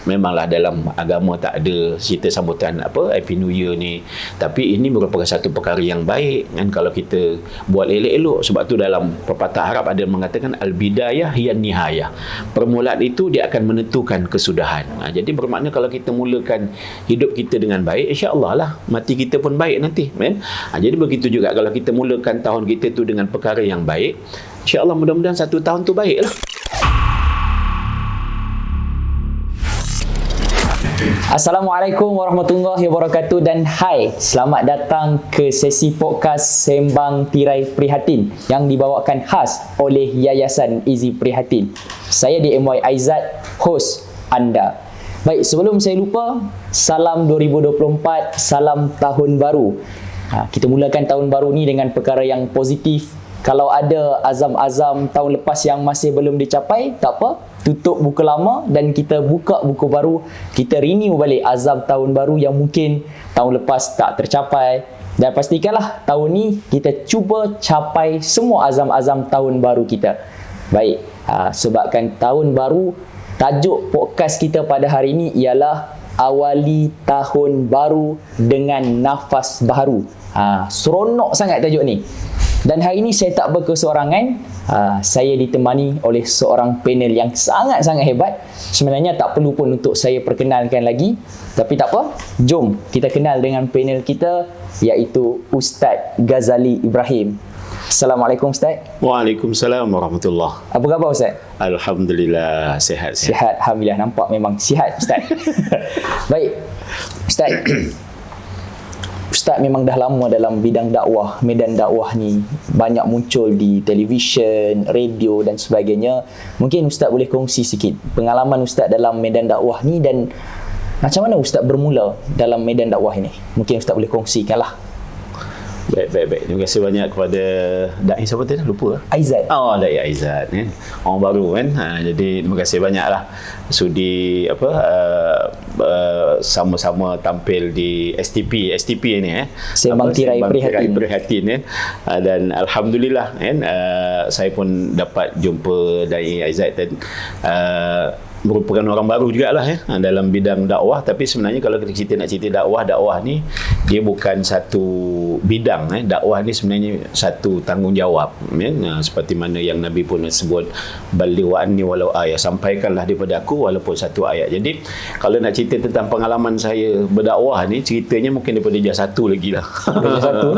memanglah dalam agama tak ada cerita sambutan Happy New Year ni, tapi ini merupakan satu perkara yang baik kan kalau kita buat elok-elok. Sebab tu dalam pepatah Arab ada mengatakan al-bidayah hiyan nihayah. Permulaan itu dia akan menentukan kesudahan. Jadi bermakna kalau kita mulakan hidup kita dengan baik, insya-Allah lah mati kita pun baik nanti kan. Jadi begitu juga kalau kita mulakan tahun kita tu dengan perkara yang baik, insya-Allah mudah-mudahan satu tahun tu baiklah. Assalamualaikum warahmatullahi wabarakatuh dan hai, selamat datang ke sesi podcast Sembang Tirai Prihatin yang dibawakan khas oleh Yayasan Easy Prihatin. Saya DMY Aizat, host anda. Baik, sebelum saya lupa, salam 2024, salam tahun baru. Kita mulakan tahun baru ni dengan perkara yang positif. Kalau ada azam-azam tahun lepas yang masih belum dicapai, tak apa, tutup buku lama dan kita buka buku baru. Kita renew balik azam tahun baru yang mungkin tahun lepas tak tercapai. Dan pastikanlah tahun ni kita cuba capai semua azam-azam tahun baru kita. Baik, sebabkan tahun baru, tajuk podcast kita pada hari ini ialah awali tahun baru dengan nafas baru. Seronok sangat tajuk ni. Dan hari ini saya tak berkesorangan. Saya ditemani oleh seorang panel yang sangat-sangat hebat. Sebenarnya tak perlu pun untuk saya perkenalkan lagi. Tapi tak apa, jom kita kenal dengan panel kita, iaitu Ustaz Ghazali Ibrahim. Assalamualaikum Ustaz. Waalaikumsalam warahmatullahi. Apa khabar Ustaz? Alhamdulillah, sihat. Sihat, Alhamdulillah. Nampak memang sihat Ustaz. Baik Ustaz, Ustaz memang dah lama dalam bidang dakwah, medan dakwah ni banyak muncul di televisyen, radio dan sebagainya. Mungkin Ustaz boleh kongsi sikit pengalaman Ustaz dalam medan dakwah ni dan macam mana Ustaz bermula dalam medan dakwah ini. Mungkin Ustaz boleh kongsikanlah. Baik. Terima kasih banyak kepada Da'i siapa tadi? Lupa. Aizat. Oh, Da'i Aizat kan. Orang baru kan. Jadi terima kasih banyaklah sudi sama-sama tampil di STP ni Sembang Tirai Prihatin kan. Dan alhamdulillah kan saya pun dapat jumpa Da'i Aizat dan merupakan orang baru jugalah dalam bidang dakwah. Tapi sebenarnya kalau kita nak cerita dakwah ni dia bukan satu bidang. Dakwah ni sebenarnya satu tanggungjawab seperti mana yang Nabi pun sebut, balighu anni walau ayat, sampaikanlah daripada aku walaupun satu ayat. Jadi kalau nak cerita tentang pengalaman saya berdakwah ni, ceritanya mungkin daripada Jas 1 lagi lah.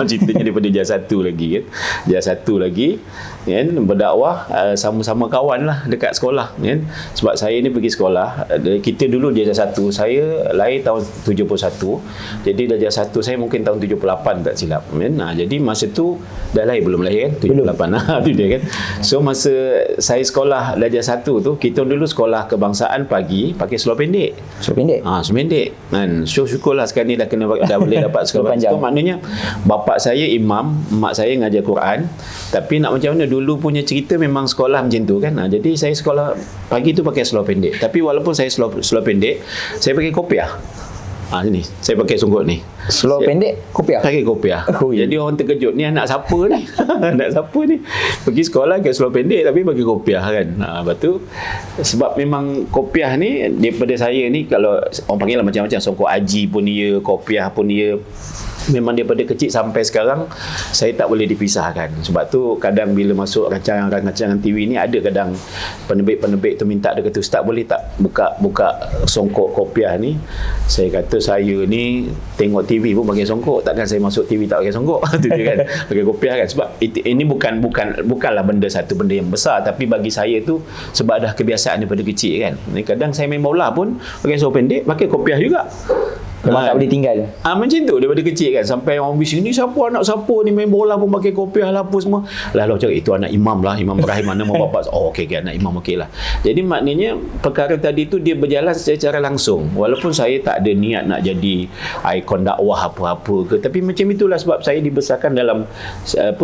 Ceritanya daripada Jas 1 lagi kan. Jas 1 lagi kan, berdakwah sama-sama kawan lah dekat sekolah kan. Sebab saya ni pergi sekolah, kita dulu dia Jas 1, saya lahir tahun 71, jadi dah Jas 1 saya mungkin tahun 78 tak silap kan. Jadi masa tu dah lahir, belum lahir kan, 78 tu dia kan. So masa saya sekolah dah Jas 1 tu, kita dulu sekolah kebangsaan pagi pakai seluar pendek. Seluar pendek kan. So syukurlah sekarang ni dah boleh dapat sekolah panjang. So maknanya bapak saya imam, mak saya ngajar Quran. Tapi nak macam mana, dulu punya cerita memang sekolah macam tu kan. Jadi saya sekolah pagi tu pakai seluar pendek. Tapi walaupun saya seluar pendek, saya pakai kopiah. Sini, saya pakai songkok ni. Seluar pendek, kopiah? Pakai kopiah. Jadi orang terkejut, ni anak siapa ni? Anak siapa ni? Pergi sekolah pakai seluar pendek tapi pakai kopiah kan. Lepas tu, sebab memang kopiah ni, daripada saya ni, kalau orang panggil lah macam-macam, songkok haji pun dia, kopiah pun dia. Memang daripada kecil sampai sekarang saya tak boleh dipisahkan. Sebab tu kadang bila masuk rancangan TV ni, ada kadang penerbit-penerbit tu minta, dia kata, Ustaz boleh tak buka songkok kopiah ni. Saya kata saya ni tengok TV pun pakai songkok, takkan saya masuk TV tak pakai songkok. Tu dia kan, pakai kopiah kan. Sebab ini bukanlah satu benda yang besar, tapi bagi saya tu sebab dah kebiasaan daripada kecil kan. Kadang saya main bola pun pakai seluar pendek, pakai kopiah juga. Memang tak boleh tinggal. Macam tu daripada kecil kan. Sampai orang bising ni, anak siapa ni main bola pun pakai kopiah lah apa semua. Lalu cakap itu anak imam lah, Imam Ibrahim, mana mau bapak. Oh okey, anak imam okey lah. Jadi maknanya perkara tadi tu dia berjalan secara langsung. Walaupun saya tak ada niat nak jadi ikon dakwah apa-apa ke, tapi macam itulah sebab saya dibesarkan dalam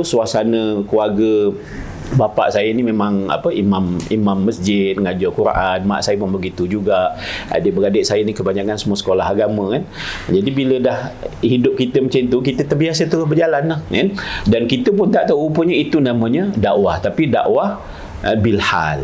suasana keluarga. Bapak saya ni memang imam masjid, ngajar Quran. Mak saya pun begitu juga. Adik-beradik saya ni kebanyakan semua sekolah agama kan. Jadi bila dah hidup kita macam tu, kita terbiasa terus berjalan lah kan. Dan kita pun tak tahu rupanya itu namanya dakwah. Tapi dakwah bilhal.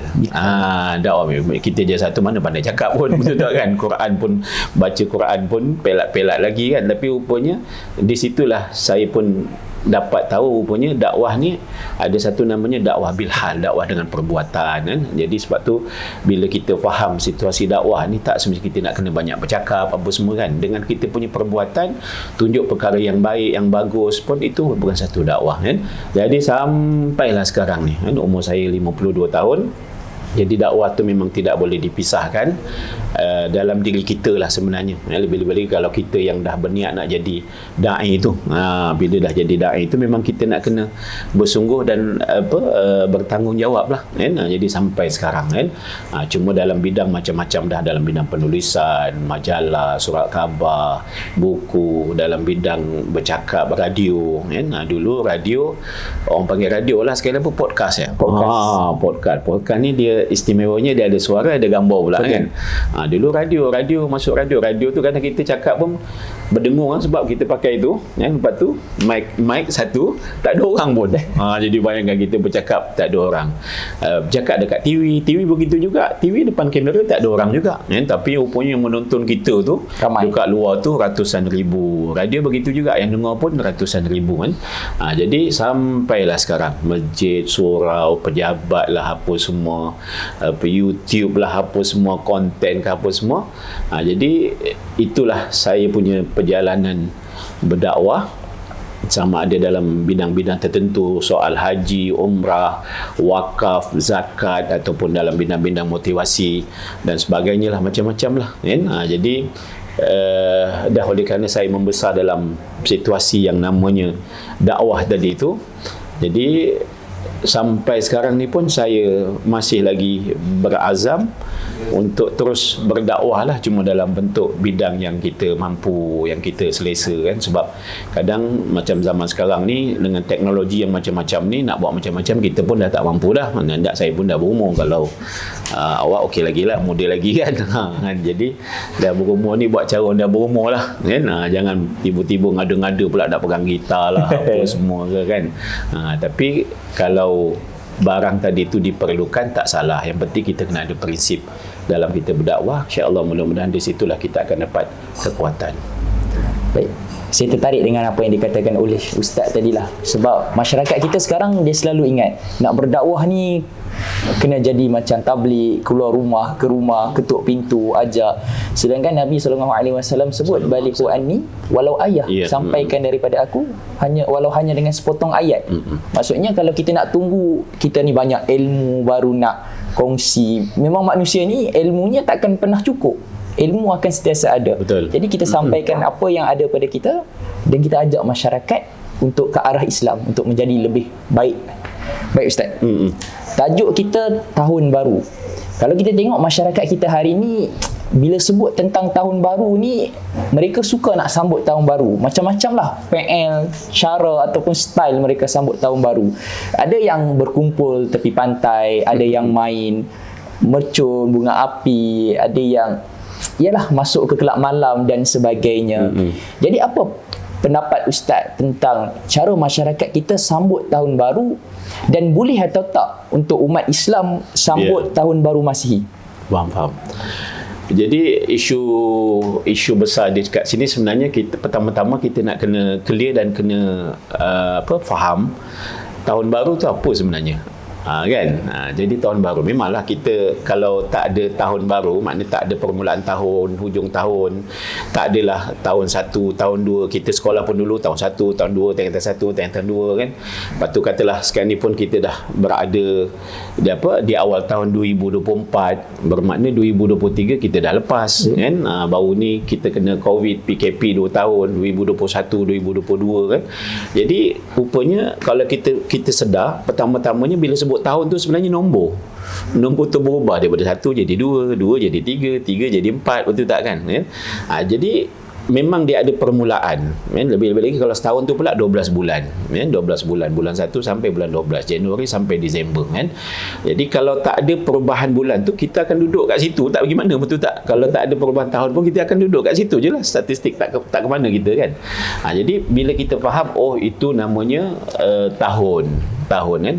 Dakwah kita je satu mana pandai cakap pun betul tak kan, Quran pun baca Quran pun pelak-pelak lagi kan, tapi rupanya di situlah saya pun dapat tahu rupanya dakwah ni ada satu namanya dakwah bilhal, dakwah dengan perbuatan kan. Jadi sebab tu bila kita faham situasi dakwah ni tak semestinya kita nak kena banyak bercakap apa semua kan, dengan kita punya perbuatan tunjuk perkara yang baik yang bagus pun itu bukan satu dakwah kan. Jadi sampailah sekarang ni kan, umur saya 52 tahun. Jadi dakwah tu memang tidak boleh dipisahkan dalam diri kita lah sebenarnya. Lebih-lebih kalau kita yang dah berniat nak jadi da'i tu, bila dah jadi da'i tu memang kita nak kena bersungguh dan bertanggungjawab lah kan. Jadi sampai sekarang kan, cuma dalam bidang macam-macam dah, dalam bidang penulisan, majalah, surat khabar, buku, dalam bidang bercakap, radio kan. Dulu radio, orang panggil radio lah, sekarang apa podcast ya. Podcast ni dia istimewanya dia ada suara, ada gambar pula kan. Dulu radio masuk radio tu kadang kita cakap pun berdengung kan, sebab kita pakai itu kan. Lepas tu mic satu tak ada orang pun. Jadi bayangkan kita bercakap tak ada orang. Bercakap dekat TV begitu juga, TV depan kamera tak ada orang juga kan. Tapi rupanya yang menonton kita tu ramai. Dekat luar tu ratusan ribu. Radio begitu juga, yang dengar pun ratusan ribu kan. Jadi sampailah sekarang masjid, surau, pejabat lah apa semua, YouTube lah apa semua, konten ke apa semua. Jadi itulah saya punya perjalanan berdakwah, sama ada dalam bidang-bidang tertentu, soal haji, umrah, wakaf, zakat, ataupun dalam bidang-bidang motivasi dan sebagainya lah, macam-macam lah kan. Jadi dah oleh kerana saya membesar dalam situasi yang namanya dakwah tadi itu, jadi sampai sekarang ni pun saya masih lagi berazam untuk terus berdakwah lah, cuma dalam bentuk bidang yang kita mampu, yang kita selesa kan. Sebab kadang macam zaman sekarang ni dengan teknologi yang macam-macam ni, nak buat macam-macam kita pun dah tak mampu dah. Nandak saya pun dah berumur, kalau awak okey lagi lah, muda lagi kan. Jadi dah berumur ni buat cara dah berumur lah kan. Jangan tiba-tiba ngada-ngada pula nak pegang gitar lah apa semua ke kan. Tapi kalau barang tadi itu diperlukan tak salah, yang penting kita kena ada prinsip dalam kita berdakwah. InsyaAllah mudah-mudahan di situlah kita akan dapat kekuatan. Baik, saya tertarik dengan apa yang dikatakan oleh Ustaz tadilah. Sebab masyarakat kita sekarang dia selalu ingat nak berdakwah ni kena jadi macam tabligh, keluar rumah ke rumah, ketuk pintu, ajak. Sedangkan Nabi SAW sebut baliqu anni walau ayah, sampaikan daripada aku walau hanya dengan sepotong ayat. Maksudnya kalau kita nak tunggu kita ni banyak ilmu baru nak kongsi, memang manusia ni ilmunya takkan pernah cukup. Ilmu akan sentiasa ada. Betul. Jadi kita sampaikan apa yang ada pada kita dan kita ajak masyarakat untuk ke arah Islam, untuk menjadi lebih baik. Baik Ustaz. Tajuk kita Tahun Baru. Kalau kita tengok masyarakat kita hari ni, bila sebut tentang Tahun Baru ni, mereka suka nak sambut Tahun Baru. Macam-macam lah PL, cara ataupun style mereka sambut Tahun Baru. Ada yang berkumpul tepi pantai, ada yang main mercun, bunga api, ada yang masuk ke kelab malam dan sebagainya. Jadi apa pendapat Ustaz tentang cara masyarakat kita sambut Tahun Baru, dan boleh atau tak untuk umat Islam sambut Tahun Baru Masihi? Faham. Jadi isu besar di kat sini sebenarnya, kita pertama-tama kita nak kena clear dan kena faham Tahun Baru tu apa sebenarnya. Kan? Jadi tahun baru memanglah kita kalau tak ada tahun baru, maknanya tak ada permulaan tahun, hujung tahun, tak adalah tahun 1, tahun 2. Kita sekolah pun dulu tahun 1, tahun 2, tahun 1, tahun 2 kan. Lepas tu katalah sekarang ni pun kita dah berada di awal tahun 2024, bermakna 2023 kita dah lepas kan. Baru ni kita kena COVID, PKP 2 tahun, 2021, 2022 kan. Jadi rupanya kalau kita sedar, pertama-tamanya bila sebut tahun tu sebenarnya nombor tu berubah daripada 1 jadi 2, 2 jadi 3, 3 jadi 4, betul tak kan? Jadi memang dia ada permulaan, kan? Lebih-lebih lagi kalau setahun tu pula 12 bulan, kan? 12 bulan, bulan 1 sampai bulan 12, Januari sampai Disember, kan? Jadi kalau tak ada perubahan bulan tu, kita akan duduk kat situ, tak pergi mana, betul tak? Kalau tak ada perubahan tahun pun, kita akan duduk kat situ je lah, statistik tak ke mana kita, kan? Jadi bila kita faham, oh itu namanya tahun kan,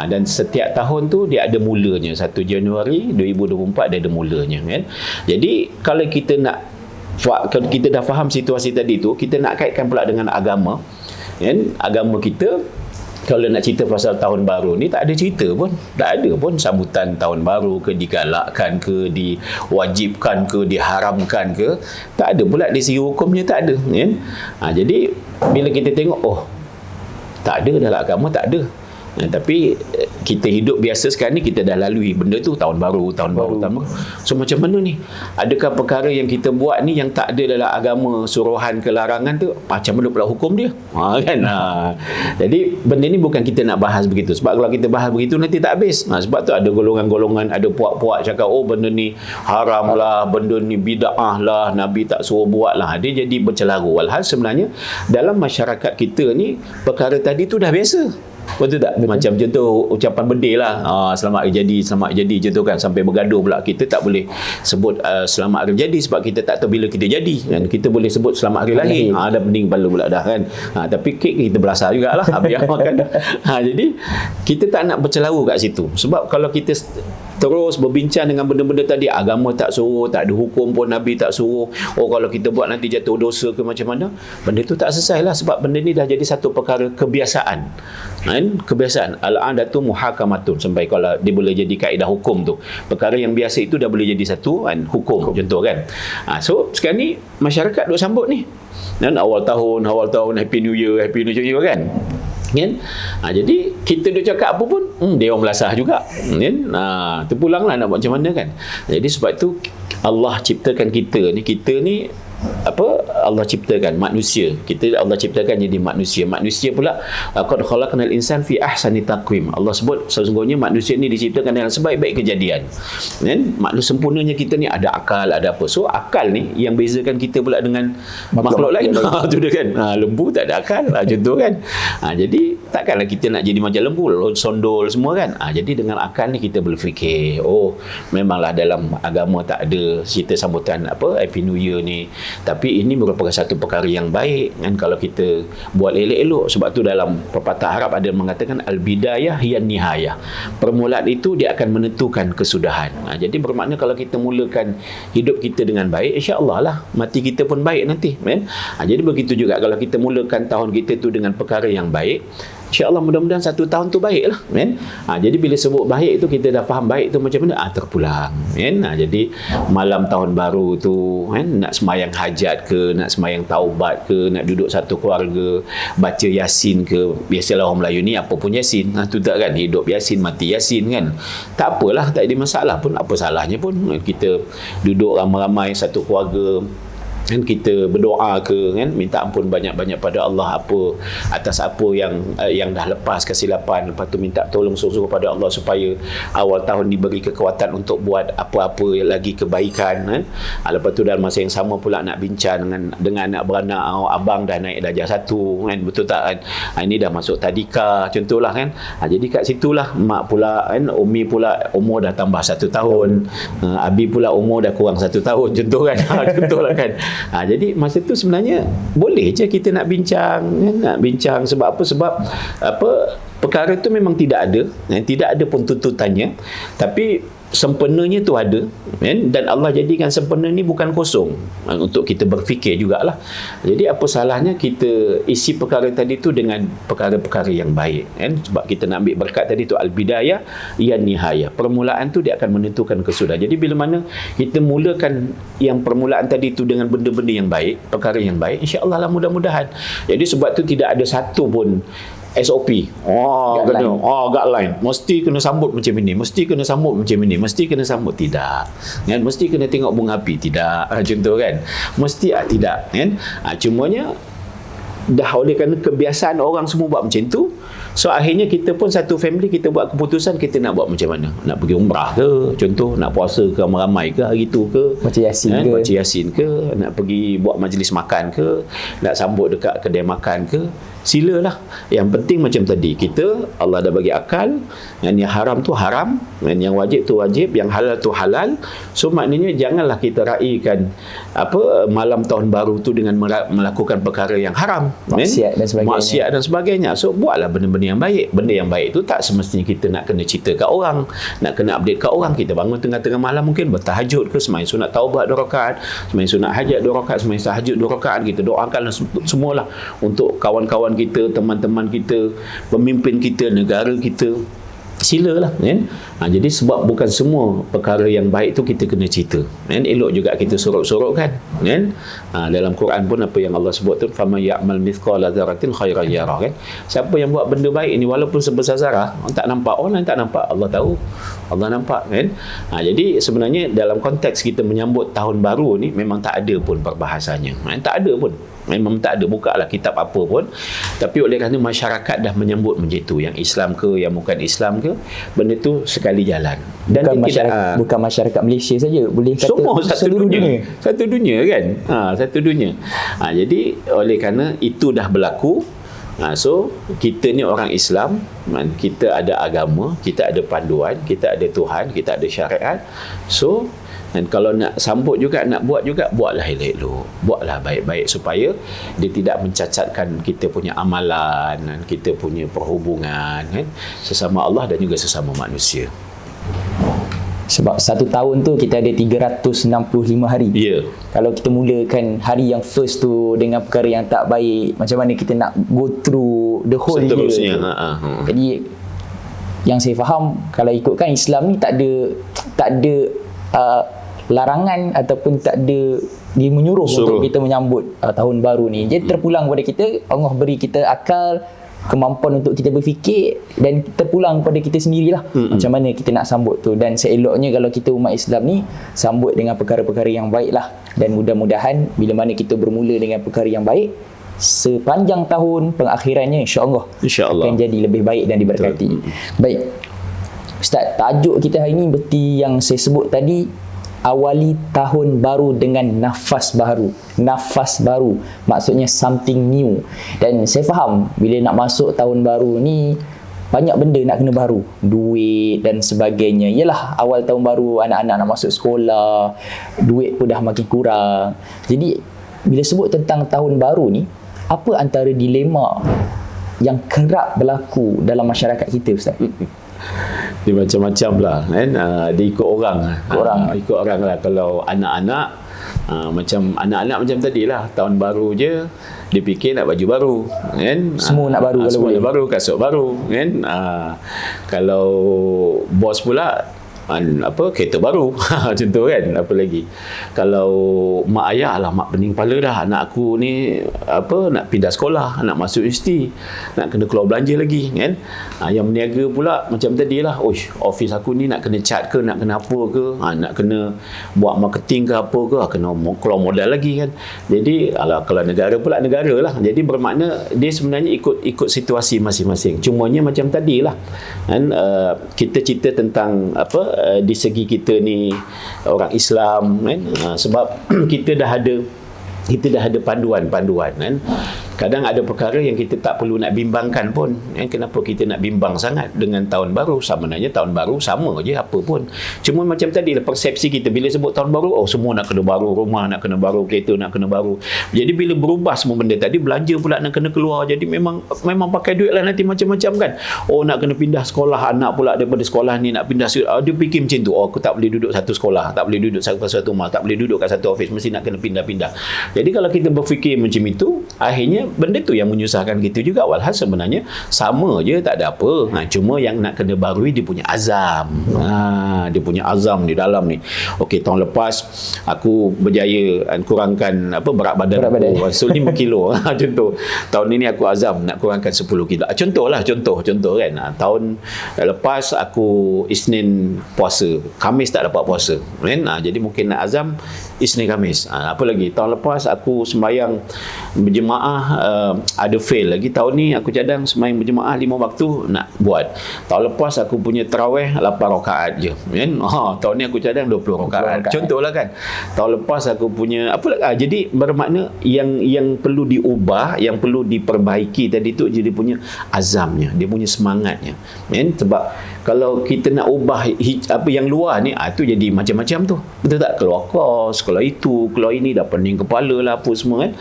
dan setiap tahun tu dia ada mulanya. 1 Januari 2024 dia ada mulanya, kan? Jadi kalau kita dah faham situasi tadi tu, kita nak kaitkan pula dengan agama, kan? Agama kita, kalau nak cerita pasal tahun baru ni, tak ada cerita pun, tak ada pun sambutan tahun baru ke, digalakkan ke, diwajibkan ke, diharamkan ke, tak ada pula dari segi hukumnya, tak ada, kan? Jadi bila kita tengok, oh tak ada dalam agama, tak ada. Tapi kita hidup biasa sekarang ni, kita dah lalui benda tu, tahun baru. So macam mana ni? Adakah perkara yang kita buat ni yang tak ada dalam agama, suruhan ke larangan tu, macam mana pula hukum dia? Kan? Jadi benda ni bukan kita nak bahas begitu, sebab kalau kita bahas begitu nanti tak habis. Sebab tu ada golongan-golongan, ada puak-puak cakap, oh benda ni haram lah, benda ni bid'ah lah, Nabi tak suruh buat lah. Dia jadi bercelaru. Walhal sebenarnya dalam masyarakat kita ni, perkara tadi tu dah biasa. Betul tak? Betul. Macam contoh ucapan bedil lah, selamat hari jadi contoh, kan, sampai bergaduh pula. Kita tak boleh sebut selamat hari jadi sebab kita tak tahu bila kita jadi, kan? Kita boleh sebut selamat hari lahir, dah pening kepala pula dah, kan? Tapi kek kita belasah jugalah habis makan. Jadi kita tak nak bercelaru kat situ, sebab kalau kita terus berbincang dengan benda-benda tadi, agama tak suruh, tak ada hukum pun, Nabi tak suruh, oh kalau kita buat nanti jatuh dosa ke macam mana, benda tu tak selesai lah, sebab benda ni dah jadi satu perkara kebiasaan, kan? Kebiasaan, al-adatu muhakamatun, sampai kalau dia boleh jadi kaedah hukum tu, perkara yang biasa itu dah boleh jadi satu, kan, hukum, contoh, kan? So sekarang ni masyarakat duk sambut ni, dan awal tahun Happy New Year, kan? Jadi kita dah cakap apa pun, dia orang belasah juga, kan? Terpulanglah nak buat macam mana, kan? Jadi sebab tu Allah ciptakan kita ni Allah ciptakan manusia. Allah ciptakan jadi manusia pula, qad khalaqnal insan fi ahsani taqwim. Allah sebut sesungguhnya manusia ni diciptakan dengan sebaik-baik kejadian, kan? Manusia sempurnanya kita ni ada akal, ada apa. So akal ni yang bezakan kita pula dengan makhluk lain. Tu dia, kan? Lembu tak ada akal, contoh, kan? Jadi takkanlah kita nak jadi macam lembu, sondol semua, kan? Jadi dengan akal ni kita boleh fikir, oh memanglah dalam agama tak ada cerita sambutan Happy New Year ni, tapi ini merupakan satu perkara yang baik, kan, kalau kita buat elok-elok. Sebab tu dalam pepatah Arab ada mengatakan al-bidayah hiyan nihayah, permulaan itu dia akan menentukan kesudahan. Jadi bermakna kalau kita mulakan hidup kita dengan baik, insya-Allah lah mati kita pun baik nanti, kan? Jadi begitu juga kalau kita mulakan tahun kita tu dengan perkara yang baik, insya-Allah mudah-mudahan satu tahun tu baik lah, kan? Jadi bila sebut baik tu, kita dah faham baik tu macam mana, terpulang, kan? Jadi malam tahun baru tu, kan, nak semayang hajat ke, nak semayang taubat ke, nak duduk satu keluarga baca Yasin ke, biasalah orang Melayu ni apa pun Yasin, tu tak, kan? Hidup Yasin, mati Yasin, kan? Tak apalah, tak ada masalah pun, apa salahnya pun kita duduk ramai-ramai satu keluarga, kan, kita berdoa ke, kan, minta ampun banyak-banyak pada Allah atas apa yang dah lepas kesilapan, lepas tu minta tolong sungguh pada Allah supaya awal tahun diberi kekuatan untuk buat apa-apa lagi kebaikan, kan? Lepas tu dalam masa yang sama pula nak bincang dengan anak beranak, abang dah naik darjah 1, kan, betul tak, kan? Ini dah masuk tadika, contohlah, kan? Jadi kat situlah mak pula, kan, Umi pula umur dah tambah 1 tahun, Abi pula umur dah kurang 1 tahun, contoh, kan? Contohlah, kan? Jadi masa tu sebenarnya boleh je kita nak bincang, kan? Nak bincang sebab apa? Sebab perkara tu memang tidak ada pun tuntutannya, tapi sempurnanya tu ada, kan? Dan Allah jadikan sempurna ni bukan kosong, untuk kita berfikir jugalah. Jadi apa salahnya kita isi perkara tadi tu dengan perkara-perkara yang baik, kan? Sebab kita nak ambil berkat tadi tu al-bidayah yan nihayah, permulaan tu dia akan menentukan kesudahan. Jadi bila mana kita mulakan yang permulaan tadi tu dengan benda-benda yang baik, perkara yang baik, insya-Allah lah mudah-mudahan. Jadi sebab tu tidak ada satu pun SOP. Guideline. Mesti kena sambut macam ini, mesti kena sambut macam ini, mesti kena sambut, tidak. Kan? Mesti kena tengok bunga api, tidak. Contoh, kan? Mesti tidak, kan? Cumanya dah oleh kerana kebiasaan orang semua buat macam tu, So akhirnya kita pun satu family, kita buat keputusan kita nak buat macam mana. Nak pergi umrah ke, contoh nak puasa ke ramai-ramai ke hari tu ke, Baca Yasin ke, baca Yasin ke, nak pergi buat majlis makan ke, nak sambut dekat kedai makan ke, silalah. Yang penting macam tadi, kita Allah dah bagi akal, yang haram tu haram, dan yang wajib tu wajib, yang halal tu halal. So maknanya janganlah kita raikan malam tahun baru tu dengan melakukan perkara yang haram, maksiat dan sebagainya. Maksiat dan sebagainya. So buatlah benda-benda yang baik. Benda yang baik tu tak semestinya kita nak kena cerita kat orang, nak kena update kat orang. Kita bangun tengah-tengah malam mungkin bertahajud ke, sembahyang sunat taubat 2 rakaat, sembahyang sunat hajat 2 rakaat, sembahyang tahajud 2 rakaat, kita doakan semualah untuk kawan-kawan kita, teman-teman kita, pemimpin kita, negara kita. Silalah, kan? Jadi sebab bukan semua perkara yang baik tu kita kena cerita, kan? Elok juga kita sorok-sorokkan, kan? Dalam Quran pun apa yang Allah sebut tu, faman ya'mal mithqala dzarratin khairan yarah, kan? Siapa yang buat benda baik ni walaupun sebesar zarah, orang tak nampak, orang tak nampak, Allah tahu, Allah nampak, kan? Jadi sebenarnya dalam konteks kita menyambut tahun baru ni memang tak ada pun perbahasanya, tak ada pun. Memang tak ada, bukalah kitab apa pun. Tapi oleh kerana masyarakat dah menyambut macam itu, yang Islam ke, yang bukan Islam ke, benda tu sekali jalan. Dan bukan masyarakat Malaysia saja, boleh kata semua satu dunia. Satu dunia, kan? Satu dunia. Jadi oleh kerana itu dah berlaku, so kita ni orang Islam, kita ada agama, kita ada panduan, kita ada Tuhan, kita ada syariat. So dan kalau nak sambut juga, nak buat juga, buatlah elok-elok, buatlah baik-baik supaya dia tidak mencacatkan kita punya amalan, kita punya perhubungan, kan, sesama Allah dan juga sesama manusia. Sebab satu tahun tu kita ada 365 hari. Ya. Kalau kita mulakan hari yang first tu dengan perkara yang tak baik, macam mana kita nak go through the whole year tu. Jadi yang saya faham, kalau ikutkan Islam ni tak ada larangan ataupun tak ada dia menyuruh untuk kita menyambut tahun baru ni. Jadi terpulang kepada kita, Allah beri kita akal, kemampuan untuk kita berfikir, dan terpulang kepada kita sendirilah macam mana kita nak sambut tu. Dan seeloknya kalau kita umat Islam ni sambut dengan perkara-perkara yang baik lah. Dan mudah-mudahan bila mana kita bermula dengan perkara yang baik, sepanjang tahun pengakhirannya insya-Allah akan jadi lebih baik dan diberkati. Baik Ustaz, tajuk kita hari ini seperti yang saya sebut tadi, awali tahun baru dengan nafas baru. Nafas baru maksudnya something new. Dan saya faham bila nak masuk tahun baru ni banyak benda nak kena baru, duit dan sebagainya. Yalah, awal tahun baru anak-anak nak masuk sekolah, duit pun dah makin kurang. Jadi bila sebut tentang tahun baru ni, apa antara dilema yang kerap berlaku dalam masyarakat kita, Ustaz? Dia macam-macam lah, kan? Dia ikut orang. Ikut orang lah. Kalau anak-anak, macam anak-anak macam tadi lah, tahun baru je dia fikir nak baju baru, kan? Semua nak baru, semua nak baru, kasut baru, kan? Kalau bos pula kereta baru contoh, kan? Apa lagi kalau mak ayah lah, mak pening kepala dah, anak aku ni nak pindah sekolah, nak masuk universiti, nak kena keluar belanja lagi, kan? Yang berniaga pula macam tadi lah, office aku ni nak kena cat ke, nak kena apa ke, nak kena buat marketing ke apa ke, kena keluar modal lagi, kan? Jadi kalau negara pula negara lah, jadi bermakna dia sebenarnya ikut situasi masing-masing. Cumanya macam tadi lah, kan? Kita cerita tentang di segi kita ni orang Islam, kan? Sebab kita dah ada panduan-panduan, kan? Kadang ada perkara yang kita tak perlu nak bimbangkan pun, kan? Kenapa kita nak bimbang sangat dengan tahun baru? Sebenarnya tahun baru sama je apa pun. Cuma macam tadi lah, persepsi kita bila sebut tahun baru, semua nak kena baru, rumah nak kena baru, kereta nak kena baru. Jadi bila berubah semua benda tadi, belanja pula nak kena keluar. Jadi memang pakai duit lah nanti macam-macam, kan? Nak kena pindah sekolah, anak pula daripada sekolah ni nak pindah, dia fikir macam tu. Aku tak boleh duduk satu sekolah, tak boleh duduk satu rumah, tak boleh duduk kat satu office, mesti nak kena pindah-pindah. Jadi kalau kita berfikir macam itu, akhirnya benda tu yang menyusahkan kita juga. Walhal sebenarnya sama je, tak ada apa. Cuma yang nak kena barui dia punya azam. Dia punya azam di dalam ni. Okey, tahun lepas aku berjaya kurangkan berat badan aku 5 kilo. Contoh. Tahun ini aku azam nak kurangkan 10 kilo. Contoh kan. Tahun lepas aku Isnin puasa, Khamis tak dapat puasa, kan? Jadi mungkin nak azam Isnin Khamis. Apa lagi? Tahun lepas aku sembahyang berjemaah ada fail. Lagi tahun ni aku cadang sembahyang berjemaah 5 waktu nak buat. Tahun lepas aku punya tarawih 8 rakaat je. Kan? Tahun ni aku cadang 20 rakaat. Contohlah kan. Tahun lepas aku punya apa lagi? Jadi bermakna yang perlu diubah, yang perlu diperbaiki tadi tu jadi punya azamnya, dia punya semangatnya. Kan? Sebab kalau kita nak ubah apa yang luar ni, tu jadi macam-macam tu. Betul tak? Keluar kos, keluar itu, keluar ini, dah pening kepala lah apa semua kan.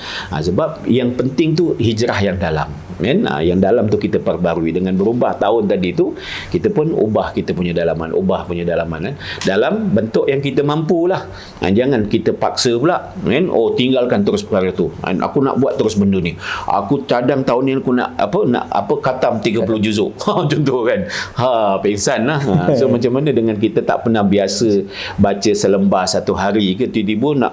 Sebab yang penting tu hijrah yang dalam. Kan? Yang dalam tu kita perbarui dengan berubah tahun tadi tu, kita pun ubah kita punya dalaman, kan? Dalam bentuk yang kita mampu lah. Jangan kita paksa pula kan? Tinggalkan terus perkara tu. Aku nak buat terus benda ni. Aku cadang tahun ni aku nak khatam 30 juzuk. Contoh kan. Pengsan lah. So macam mana dengan kita tak pernah biasa baca selembar satu hari ke, tiba-tiba nak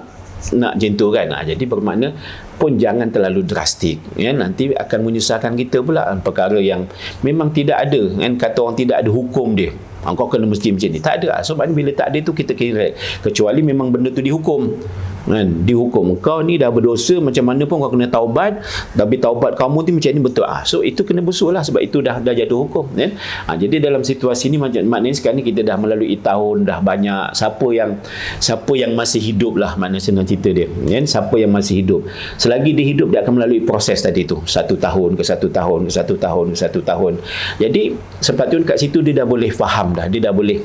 macam tu kan. Jadi bermakna pun jangan terlalu drastik ya, nanti akan menyusahkan kita pula perkara yang memang tidak ada kan. Kata orang tidak ada hukum dia, kau kena mesti macam ni, tak ada. So bila tak ada tu kita kira, kecuali memang benda tu dihukum kan, dihukum kau ni dah berdosa macam mana pun kau kena taubat, tapi taubat kamu tu macam ni betul. So itu kena bersuh lah, sebab itu dah jatuh hukum kan. Jadi dalam situasi ni maknanya sekarang ni kita dah melalui tahun, dah banyak siapa yang masih hidup lah, maknanya senang cerita dia kan. Siapa yang masih hidup, selagi dia hidup dia akan melalui proses tadi tu, 1 tahun ke 1 tahun ke 1 tahun ke 1 tahun. Jadi sepatutnya kat situ dia dah boleh faham dah, dia dah boleh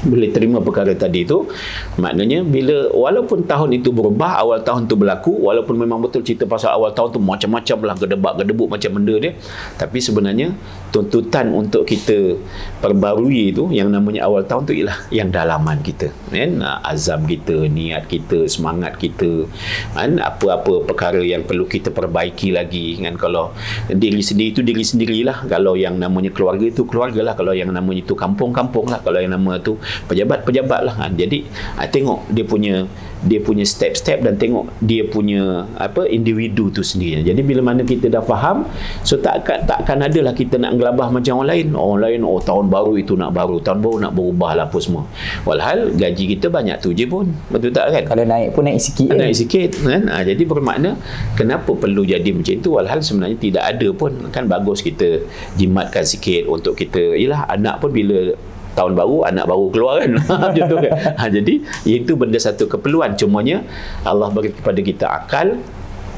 terima perkara tadi tu. Maknanya bila walaupun tahun itu berubah, awal tahun tu berlaku, walaupun memang betul cerita pasal awal tahun tu macam-macam lah, gedebak-gedebuk macam benda dia, tapi sebenarnya tuntutan untuk kita perbarui itu yang namanya awal tahun tu ialah yang dalaman kita kan, azam kita, niat kita, semangat kita kan, apa-apa perkara yang perlu kita perbaiki lagi kan. Kalau diri sendiri itu diri sendirilah, kalau yang namanya keluarga itu keluarga lah, kalau yang namanya itu kampung-kampung lah, kalau yang nama tu pejabat-pejabat lah kan. Jadi tengok dia punya step-step dan tengok dia punya individu tu sendiri. Jadi bila mana kita dah faham, so takkan adalah kita nak gelabah macam orang lain tahun baru itu nak baru, tahun baru nak berubah lah apa semua. Walhal gaji kita banyak tu je pun, betul tak kan? Kalau naik pun naik sikit kan. Jadi bermakna kenapa perlu jadi macam itu, walhal sebenarnya tidak ada pun kan. Bagus kita jimatkan sikit untuk kita, yelah anak pun bila tahun baru anak baru keluar kan. Contoh kan. Jadi itu benda satu keperluan, cumanya Allah bagi kepada kita akal.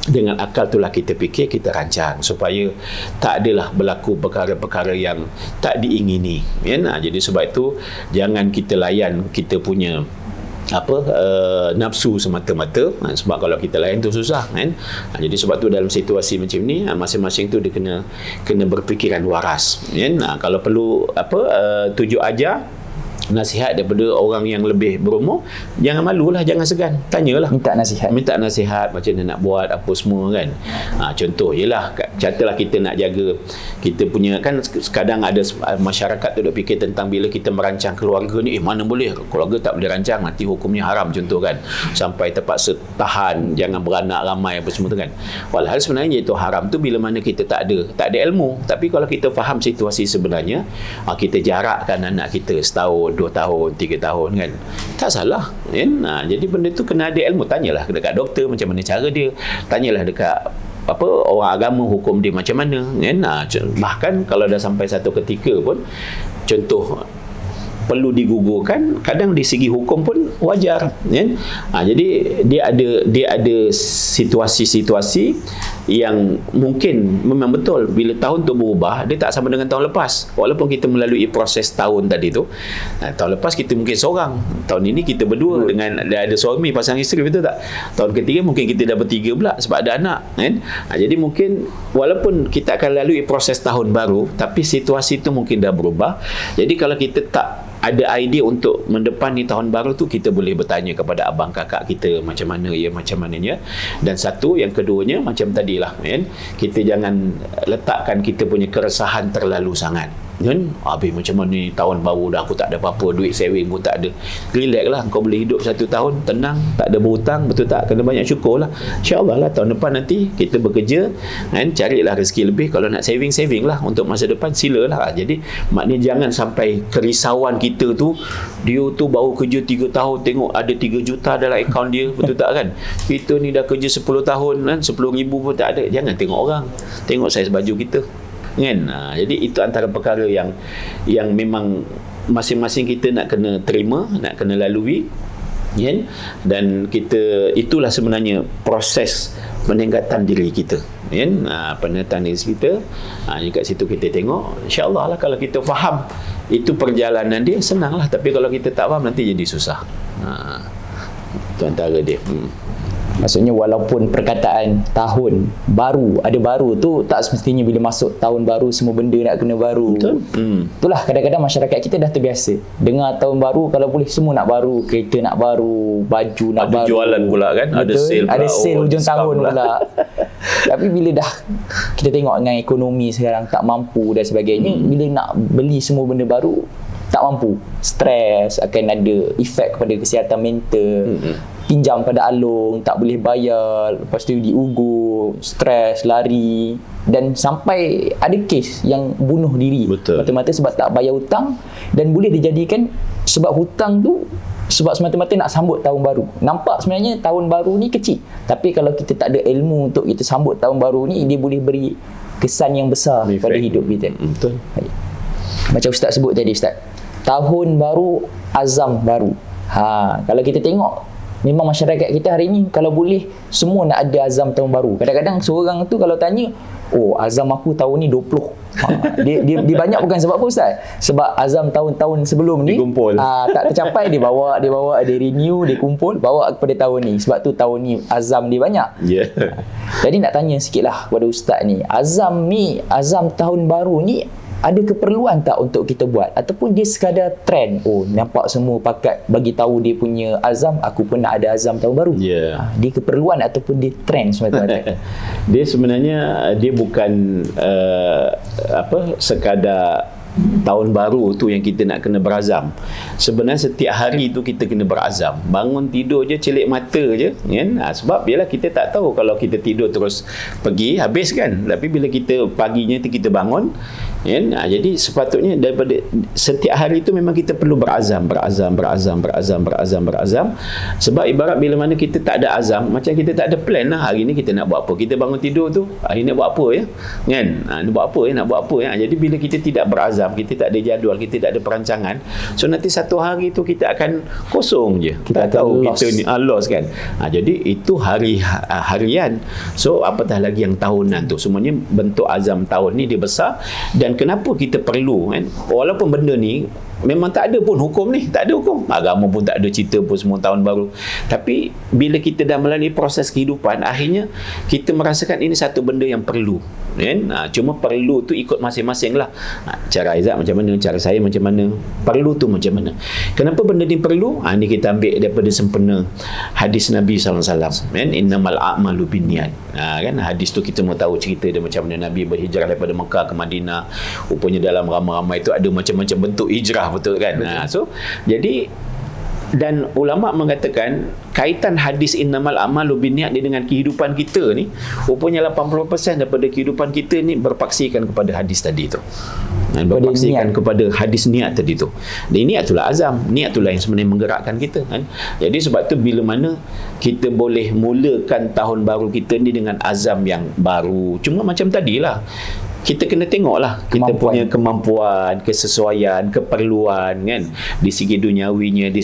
Dengan akal itulah kita fikir, kita rancang supaya tak adalah berlaku perkara-perkara yang tak diingini kan. Jadi sebab itu jangan kita layan kita punya nafsu semata-mata, sebab kalau kita layan tu susah kan. Jadi sebab tu dalam situasi macam ni masing-masing tu dia kena berfikiran waras kan. Kalau perlu tujuh ajar nasihat daripada orang yang lebih berumur, jangan malulah, jangan segan, tanyalah, minta nasihat macam mana nak buat apa semua kan. Contoh ialah katalah kita nak jaga kita punya kan, kadang ada masyarakat tu duk fikir tentang bila kita merancang keluarga ni, mana boleh keluarga tak boleh rancang, nanti hukumnya haram contoh kan, sampai terpaksa tahan jangan beranak ramai apa semua tu kan. Walhal sebenarnya itu haram tu bila mana kita tak ada ilmu. Tapi kalau kita faham situasi sebenarnya, kita jarakkan anak kita setahun, 2 tahun, 3 tahun kan, tak salah kan. Jadi benda tu kena ada ilmu. Tanyalah dekat doktor macam mana cara dia, tanyalah dekat orang agama hukum dia macam mana kan. Bahkan kalau dah sampai satu ketika pun, contoh perlu digugurkan, kadang di segi hukum pun wajar kan. Jadi dia ada situasi-situasi yang mungkin memang betul bila tahun tu berubah, dia tak sama dengan tahun lepas. Walaupun kita melalui proses tahun tadi tu, tahun lepas kita mungkin seorang, tahun ini kita berdua dengan ada suami, pasang isteri, betul tak? Tahun ketiga mungkin kita dah bertiga pula sebab ada anak kan. Jadi mungkin walaupun kita akan lalui proses tahun baru, tapi situasi tu mungkin dah berubah. Jadi kalau kita tak ada idea untuk mendepani tahun baru tu, kita boleh bertanya kepada abang kakak kita macam mananya. Dan satu yang keduanya macam tadilah kan, kita jangan letakkan kita punya keresahan terlalu sangat kan, habis macam mana ni, tahun baru dah aku tak ada apa-apa, duit saving pun tak ada. Relax lah, kau boleh hidup 1 tahun tenang, tak ada berhutang, betul tak? Kena banyak syukur lah. InsyaAllah lah tahun depan nanti kita bekerja kan, carilah rezeki lebih. Kalau nak saving lah untuk masa depan, silalah. Jadi maknanya jangan sampai kerisauan kita tu, dia tu baru kerja 3 tahun tengok ada 3 juta dalam akaun dia, betul tak kan? Kita ni dah kerja 10 tahun kan, 10,000 pun tak ada. Jangan tengok orang, tengok saiz baju kita kan. Jadi itu antara perkara yang memang masing-masing kita nak kena terima, nak kena lalui kan. Dan kita, itulah sebenarnya proses peningkatan diri kita kan, peningkatan diri kita. Kat situ kita tengok, insya-Allah lah, kalau kita faham itu perjalanan dia, senang lah. Tapi kalau kita tak faham, nanti jadi susah. Itu antara dia. Maksudnya walaupun perkataan tahun baru, ada baru tu, tak semestinya bila masuk tahun baru semua benda nak kena baru. Betul. Itulah kadang-kadang masyarakat kita dah terbiasa dengar tahun baru, kalau boleh semua nak baru, kereta nak baru, baju nak ada baru. Ada jualan pula kan. Betul? Ada sale pula. Ada sale hujung tahun pula. Tapi bila dah kita tengok dengan ekonomi sekarang tak mampu dan sebagainya, bila nak beli semua benda baru tak mampu, stres, akan ada efek kepada kesihatan mental. Pinjam pada alung, tak boleh bayar, lepas tu diugur, stres, lari, dan sampai ada kes yang bunuh diri. Betul. Mata-mata sebab tak bayar hutang, dan boleh dijadikan sebab hutang tu sebab semata-mata nak sambut tahun baru. Nampak sebenarnya tahun baru ni kecil, tapi kalau kita tak ada ilmu untuk kita sambut tahun baru ni, dia boleh beri kesan yang besar pada hidup kita. Betul. Macam Ustaz sebut tadi, Ustaz, tahun baru, azam baru. Kalau kita tengok, memang masyarakat kita hari ni kalau boleh semua nak ada azam tahun baru. Kadang-kadang seorang tu kalau tanya, oh azam aku tahun ni 20. Dia banyak bukan sebab apa, Ustaz? Sebab azam tahun-tahun sebelum ni dikumpul. Tak tercapai, dia bawa dia renew, dia kumpul, bawa kepada tahun ni. Sebab tu tahun ni azam dia banyak. Ya. Jadi nak tanya sikitlah kepada Ustaz ni, azam tahun baru ni ada keperluan tak untuk kita buat, ataupun dia sekadar trend? Oh, nampak semua pakat bagi tahu dia punya azam, aku pun nak ada azam tahun baru. Dia keperluan ataupun dia trend semata-mata? Dia sebenarnya dia bukan sekadar tahun baru tu yang kita nak kena berazam. Sebenarnya setiap hari tu kita kena berazam. Bangun tidur je, celik mata je kan. Sebab biarlah kita tak tahu, kalau kita tidur terus pergi habis kan. Tapi bila kita paginya tu kita bangun kan. Jadi sepatutnya daripada setiap hari tu memang kita perlu berazam. Sebab ibarat bila mana kita tak ada azam, macam kita tak ada plan lah, hari ni kita nak buat apa. Kita bangun tidur tu, hari ni buat apa ya kan. Nak buat apa ya. Jadi bila kita tidak berazam, kita tak ada jadual, kita tak ada perancangan, so nanti satu hari tu kita akan kosong je, kita tahu lost. Kita ni lost kan. Jadi itu harian, so apatah lagi yang tahunan tu. Semuanya bentuk azam tahun ni dia besar. Dan kenapa kita perlu kan, walaupun benda ni memang tak ada pun hukum ni, tak ada hukum agama pun, tak ada cerita pun semua tahun baru, tapi bila kita dah melalui proses kehidupan, akhirnya kita merasakan ini satu benda yang perlu kan. Cuma perlu tu ikut masing-masing lah. Cara Aizat macam mana, cara saya macam mana, perlu tu macam mana. Kenapa benda ni perlu? Ni kita ambil daripada sempena hadis Nabi SAW kan, innamal a'malu binniyat kan. Hadis tu kita mau tahu cerita dia macam mana Nabi berhijrah daripada Mekah ke Madinah. Rupanya dalam ramai-ramai itu ada macam-macam bentuk hijrah, betul kan. So jadi, dan ulama mengatakan kaitan hadis innamal a'malu binniyat ni dengan kehidupan kita ni, rupanya 80% daripada kehidupan kita ni berpaksikan kepada hadis tadi tu. Berpaksikan kepada hadis niat tadi tu. Dan niat itulah azam, niat itulah yang sebenarnya menggerakkan kita kan. Jadi sebab tu bila mana kita boleh mulakan tahun baru kita ni dengan azam yang baru. Cuma macam tadilah, kita kena tengoklah kita punya kemampuan, kesesuaian, keperluan kan, di segi duniawinya, di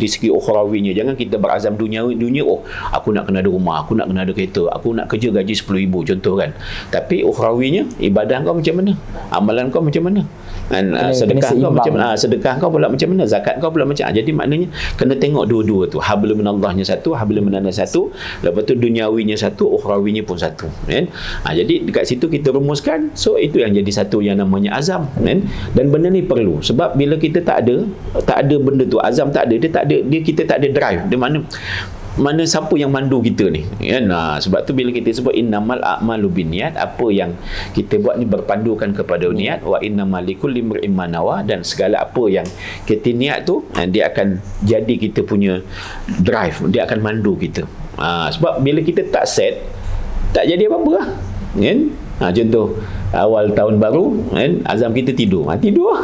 segi ukhrawinya. Jangan kita berazam dunia, oh aku nak kena ada rumah, aku nak kena ada kereta, aku nak kerja gaji 10,000 contoh kan. Tapi ukhrawinya, ibadah kau macam mana, amalan kau macam mana kan, sedekah kau macam mana, sedekah kau pula macam mana, zakat kau pula macam mana. Jadi maknanya kena tengok dua-dua tu, hablum minallahnya satu, hablum minannas satu, lepas tu duniawinya satu, ukhrawinya pun satu kan. Jadi dekat situ kita rumuskan. So itu yang jadi satu yang namanya azam kan? Dan benda ni perlu, sebab bila kita tak ada benda tu, azam tak ada, kita tak ada drive. Di mana mana siapa yang mandu kita ni kan. Sebab tu bila kita sebut innamal a'malu binniyat, apa yang kita buat ni berpandukan kepada niat, wa innamal likulli imrin ma nawa, dan segala apa yang kita niat tu dia akan jadi kita punya drive, dia akan mandu kita. Sebab bila kita tak set, tak jadi apa-apa lah kan. Contoh awal tahun baru kan, azam kita tidur. Tidur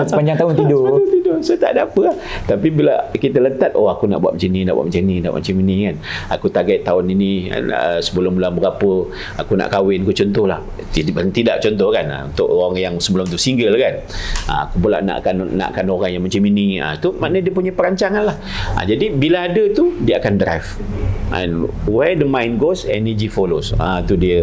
sepanjang tahun tidur. So tak ada apa lah. Tapi bila kita letak, aku nak buat macam ni, nak buat macam ni, nak buat macam ni kan, aku target tahun ini sebelum bulan berapa aku nak kahwin, aku contohlah. Tidak contoh kan, untuk orang yang sebelum tu single kan, aku pula nakkan orang yang macam ini. Tu maknanya dia punya perancangan lah. Jadi bila ada tu, dia akan drive. And where the mind goes, energy follows. Tu dia,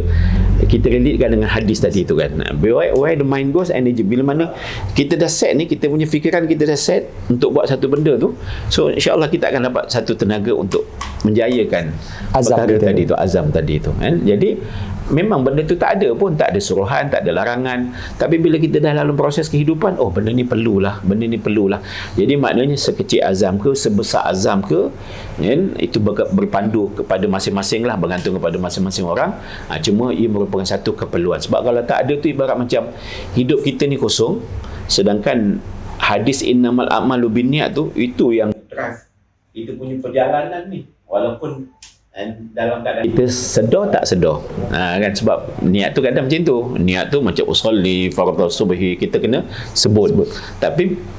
kita relatekan dengan hadis tadi tu kan. Where the mind goes, energy. Bila mana kita dah set ni, kita punya fikiran kita dah set untuk buat satu benda tu, so insyaAllah kita akan dapat satu tenaga untuk menjayakan azam perkara tadi tu, azam tadi tu kan. Jadi memang benda tu tak ada pun, tak ada suruhan, tak ada larangan, tapi bila kita dah dalam proses kehidupan, benda ni perlulah, benda ni perlulah. Jadi maknanya sekecil azam ke, sebesar azam ke kan, itu berpandu kepada masing-masing lah, bergantung kepada masing-masing orang. Cuma ia merupakan satu keperluan. Sebab kalau tak ada tu ibarat macam hidup kita ni kosong, sedangkan hadis innamal a'malu binniyat tu, itu yang drive itu punya perjalanan ni, walaupun dalam keadaan kita sedar tak sedar kan. Sebab niat tu kadang macam tu, niat tu macam usolli fardhu subhi, kita kena sebut. Tapi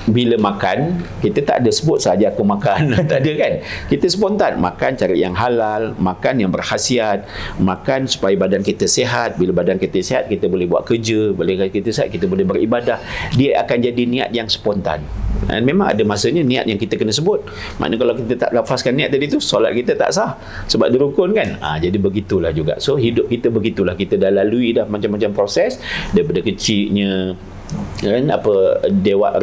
bila makan, kita tak ada sebut saja aku makan. Tak ada kan. Kita spontan makan, cari yang halal, makan yang berkhasiat, makan supaya badan kita sihat. Bila badan kita sihat, kita boleh buat kerja, bila kita sihat, kita boleh beribadah. Dia akan jadi niat yang spontan. Dan memang ada masanya niat yang kita kena sebut. Maknanya kalau kita tak lafazkan niat tadi tu, solat kita tak sah sebab dia rukun kan. Jadi begitulah juga. So hidup kita begitulah, kita dah lalui dah macam-macam proses daripada kecilnya kan,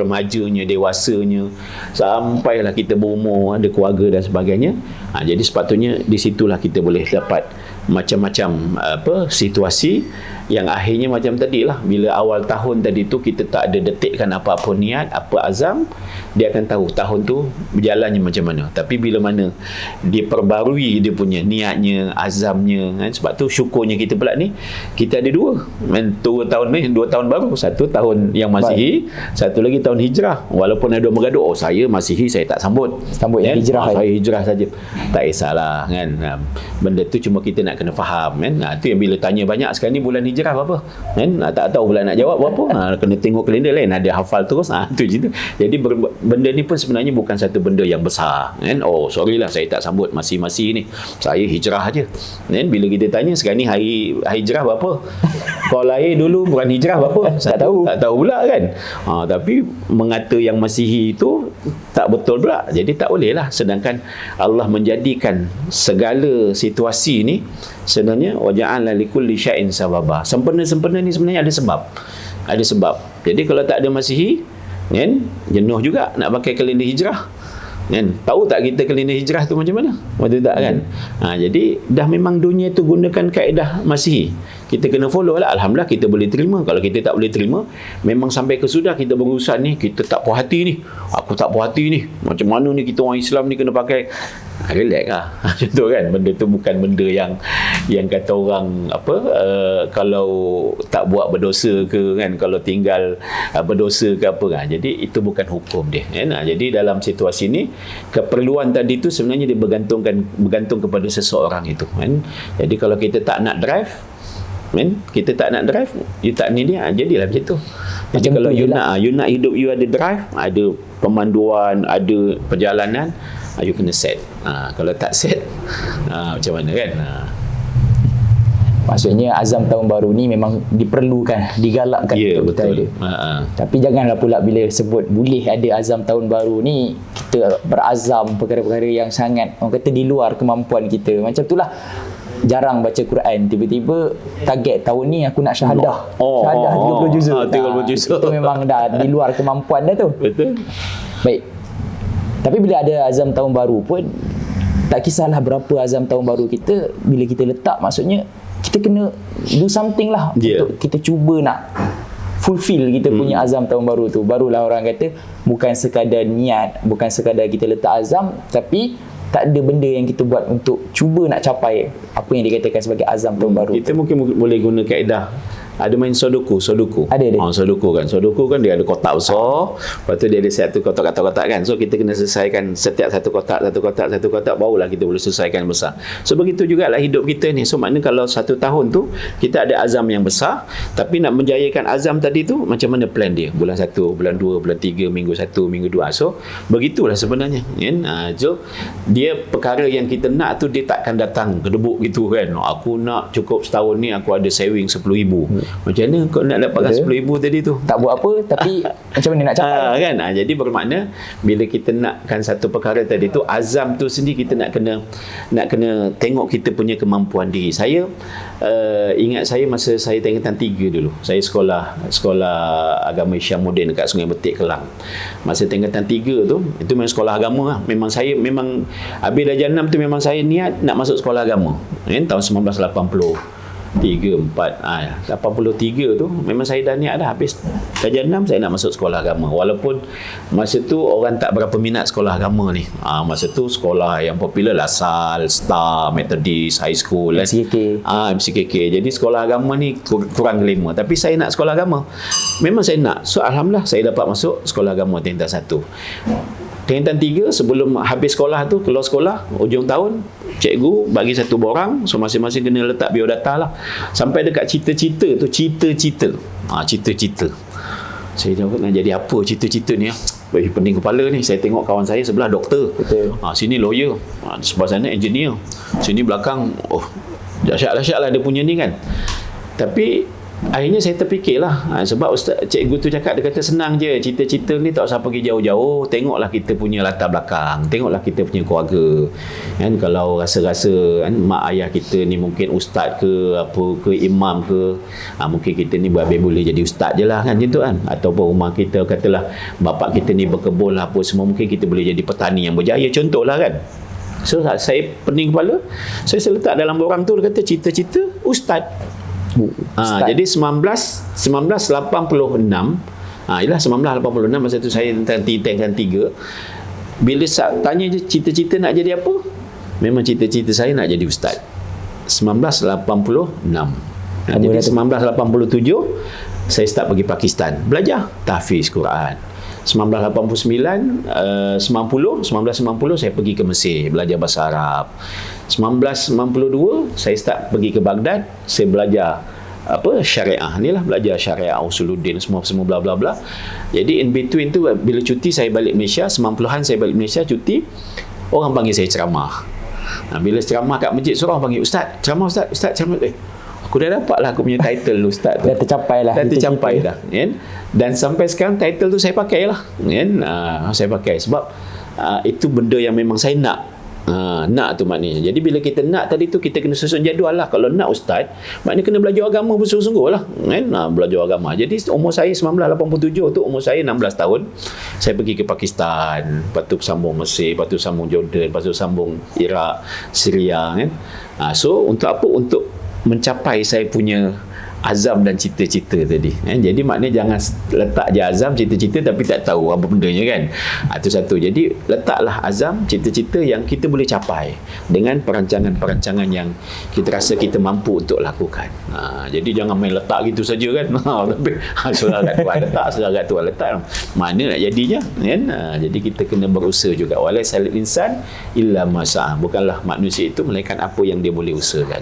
remajanya, dewasanya, sampailah kita berumur, ada keluarga dan sebagainya. Jadi sepatutnya di situlah kita boleh dapat macam-macam situasi yang akhirnya macam tadilah, bila awal tahun tadi tu kita tak ada detikkan apa-apa niat, apa azam, dia akan tahu tahun tu berjalannya macam mana. Tapi bila mana dia perbarui dia punya niatnya, azamnya kan, sebab tu syukurnya kita pula ni, kita ada dua tahun baru, satu tahun yang Masihi, satu lagi tahun Hijrah. Walaupun ada orang bergaduh, saya Masihi saya tak sambut yang Hijrah, saya Hijrah saja, tak kisahlah kan. Benda tu cuma kita nak kena faham kan. Tu yang bila tanya banyak sekarang ni bulan Hijrah berapa kan, tak tahu pula nak jawab berapa. Kena tengok kalender lain, ada hafal terus. Tu je tu. Jadi benda ni pun sebenarnya bukan satu benda yang besar kan. Sorry lah saya tak sambut masih ni, saya Hijrah aja kan. Bila kita tanya sekarang ni hari Hijrah berapa, kalau lahir dulu bukan Hijrah berapa, tak tahu pula kan. Tapi mengata yang Masihi itu tak betul pula. Jadi tak boleh lah. Sedangkan Allah menjadikan segala situasi ni sebenarnya waja'ala likulli syai'in sababa. Sempurna-sempurna ni sebenarnya ada sebab. Jadi kalau tak ada Masihi kan, jenuh juga nak pakai kalender Hijrah kan. Tahu tak kita kalender Hijrah tu macam mana? Betul tak kan? Jadi dah memang dunia tu gunakan kaedah Masihi. Kita kena follow lah. Alhamdulillah kita boleh terima. Kalau kita tak boleh terima, memang sampai ke sudah kita berurusan ni, kita tak puas hati ni, aku tak puas hati ni, macam mana ni kita orang Islam ni kena pakai, relax lah. Contoh kan, benda tu bukan benda yang kata orang kalau tak buat berdosa ke kan, kalau tinggal berdosa ke apa kan. Jadi itu bukan hukum dia kan. Jadi dalam situasi ni, keperluan tadi tu sebenarnya dia bergantung kepada seseorang itu kan. Jadi kalau kita tak nak drive kan, kita tak nak drive, you tak ni dia, jadilah macam tu. Jadi kalau you nak hidup you ada drive, ada pemanduan, ada perjalanan, you kena set. Kalau tak set, macam mana kan? Maksudnya azam tahun baru ni memang diperlukan, digalakkan. Ya, betul. Tapi janganlah pula bila sebut boleh ada azam tahun baru ni, kita berazam perkara-perkara yang sangat, orang kata di luar kemampuan kita. Macam itulah, jarang baca Quran, tiba-tiba target tahun ni aku nak syahadah. Syahadah 30 juzuk. 30 juzuk. Itu memang dah di luar kemampuan dah tu. Betul. Baik. Tapi bila ada azam tahun baru pun, tak kisahlah berapa azam tahun baru kita, bila kita letak, maksudnya kita kena do something lah untuk kita cuba nak fulfill kita punya azam tahun baru tu. Barulah orang kata bukan sekadar niat, bukan sekadar kita letak azam, tapi tak ada benda yang kita buat untuk cuba nak capai apa yang dikatakan sebagai azam tahun baru. Kita mungkin boleh guna kaedah. Ada main sodoku. Ada. Sodoku kan dia ada kotak besar, lepas tu dia ada satu kotak-kotak kan. So kita kena selesaikan setiap satu kotak, barulah kita boleh selesaikan besar. So begitu jugalah hidup kita ni. So maknanya kalau 1 tahun tu kita ada azam yang besar, tapi nak menjayakan azam tadi tu macam mana plan dia? Bulan 1, bulan 2, bulan 3, minggu 1, minggu 2. So begitulah sebenarnya kan. So dia perkara yang kita nak tu dia takkan datang kedebuk gitu kan. Aku nak cukup setahun ni aku ada saving 10,000. Macam mana kau nak dapatkan 10,000 tadi tu? Tak buat apa tapi macam mana nak capai? Kan? Jadi bermakna bila kita nakkan satu perkara tadi tu, azam tu sendiri kita nak kena tengok kita punya kemampuan diri. Saya ingat saya masa saya tingkatan 3 dulu. Saya sekolah agama Islam moden dekat Sungai Betik, Kelang. Masa tingkatan 3 tu, itu memang sekolah agama lah. Memang habis darjah 6 tu memang saya niat nak masuk sekolah agama. Kan tahun 1980. 83 tu memang saya dah niat dah, habis darjah 6 saya nak masuk sekolah agama. Walaupun masa tu orang tak berapa minat sekolah agama ni. Masa tu sekolah yang popular lah SAL, Star, Methodist, High School, MCKK. Jadi sekolah agama ni kurang glamour. Tapi saya nak sekolah agama. Memang saya nak. So alhamdulillah saya dapat masuk sekolah agama tingkatan 1. Tingkatan 3 sebelum habis sekolah tu, keluar sekolah ujung tahun, cikgu bagi satu borang, so masing-masing kena letak biodata lah. Sampai dekat cita-cita tu, cita-cita. Saya jawab nak jadi apa cita-cita ni? Pening kepala ni. Saya tengok kawan saya sebelah doktor. Betul. Sini lawyer, sebelah sana engineer, sini belakang dahsyat lah dia punya ni kan. Tapi akhirnya saya terfikirlah, sebab cikgu tu cakap, dia kata senang je, cita-cita ni tak usah pergi jauh-jauh, tengoklah kita punya latar belakang, tengoklah kita punya keluarga kan. Kalau rasa-rasa kan, mak ayah kita ni mungkin ustaz ke apa ke, imam ke, mungkin kita ni boleh jadi ustaz je lah kan, macam tu kan. Ataupun rumah kita katalah bapak kita ni berkebun lah apa semua, mungkin kita boleh jadi petani yang berjaya, contohlah kan. So saya pening kepala, saya letak dalam borang tu, dia kata cita-cita ustaz. Jadi 1986 ialah 1986 masa tu saya tingkatan 3. Bila tanya je cita-cita nak jadi apa, memang cita-cita saya nak jadi ustaz. 1986. Jadi 1987 saya start pergi Pakistan belajar tahfiz Quran. 1989 1990 saya pergi ke Mesir belajar bahasa Arab. 1992 saya start pergi ke Baghdad, saya belajar syariah ni lah, belajar syariah usuluddin semua bla bla bla. Jadi in between tu bila cuti saya balik Malaysia, 90-an saya balik Malaysia cuti, orang panggil saya ceramah. Bila ceramah kat masjid, seorang panggil ustaz, ceramah ustaz ceramah. Aku dah dapat lah aku punya title ustaz tu. Dah tercapai dah kan? Dan sampai sekarang title tu saya pakai lah kan? Saya pakai sebab itu benda yang memang saya nak. Nak tu maknanya. Jadi bila kita nak tadi tu, kita kena susun jadual lah. Kalau nak ustaz, maknanya kena belajar agama bersungguh-sungguh lah kan? Belajar agama. Jadi umur saya 1987 tu, umur saya 16 tahun, saya pergi ke Pakistan, lepas tu sambung Mesir, lepas tu sambung Jordan, lepas tu sambung Iraq, Syria kan. So untuk apa? Untuk mencapai saya punya azam dan cita-cita tadi kan? Jadi maknanya jangan letak je azam, cita-cita tapi tak tahu apa bendanya kan. Itu satu. Jadi letaklah azam, cita-cita yang kita boleh capai dengan perancangan-perancangan yang kita rasa kita mampu untuk lakukan. Jadi jangan main letak gitu saja kan. Tapi surah kat Tuhan letak, surah kat Tuhan letak, mana nak jadinya kan. Jadi kita kena berusaha juga. Walaisal insan illa ma sa'a. Bukanlah manusia itu melainkan apa yang dia boleh usahakan.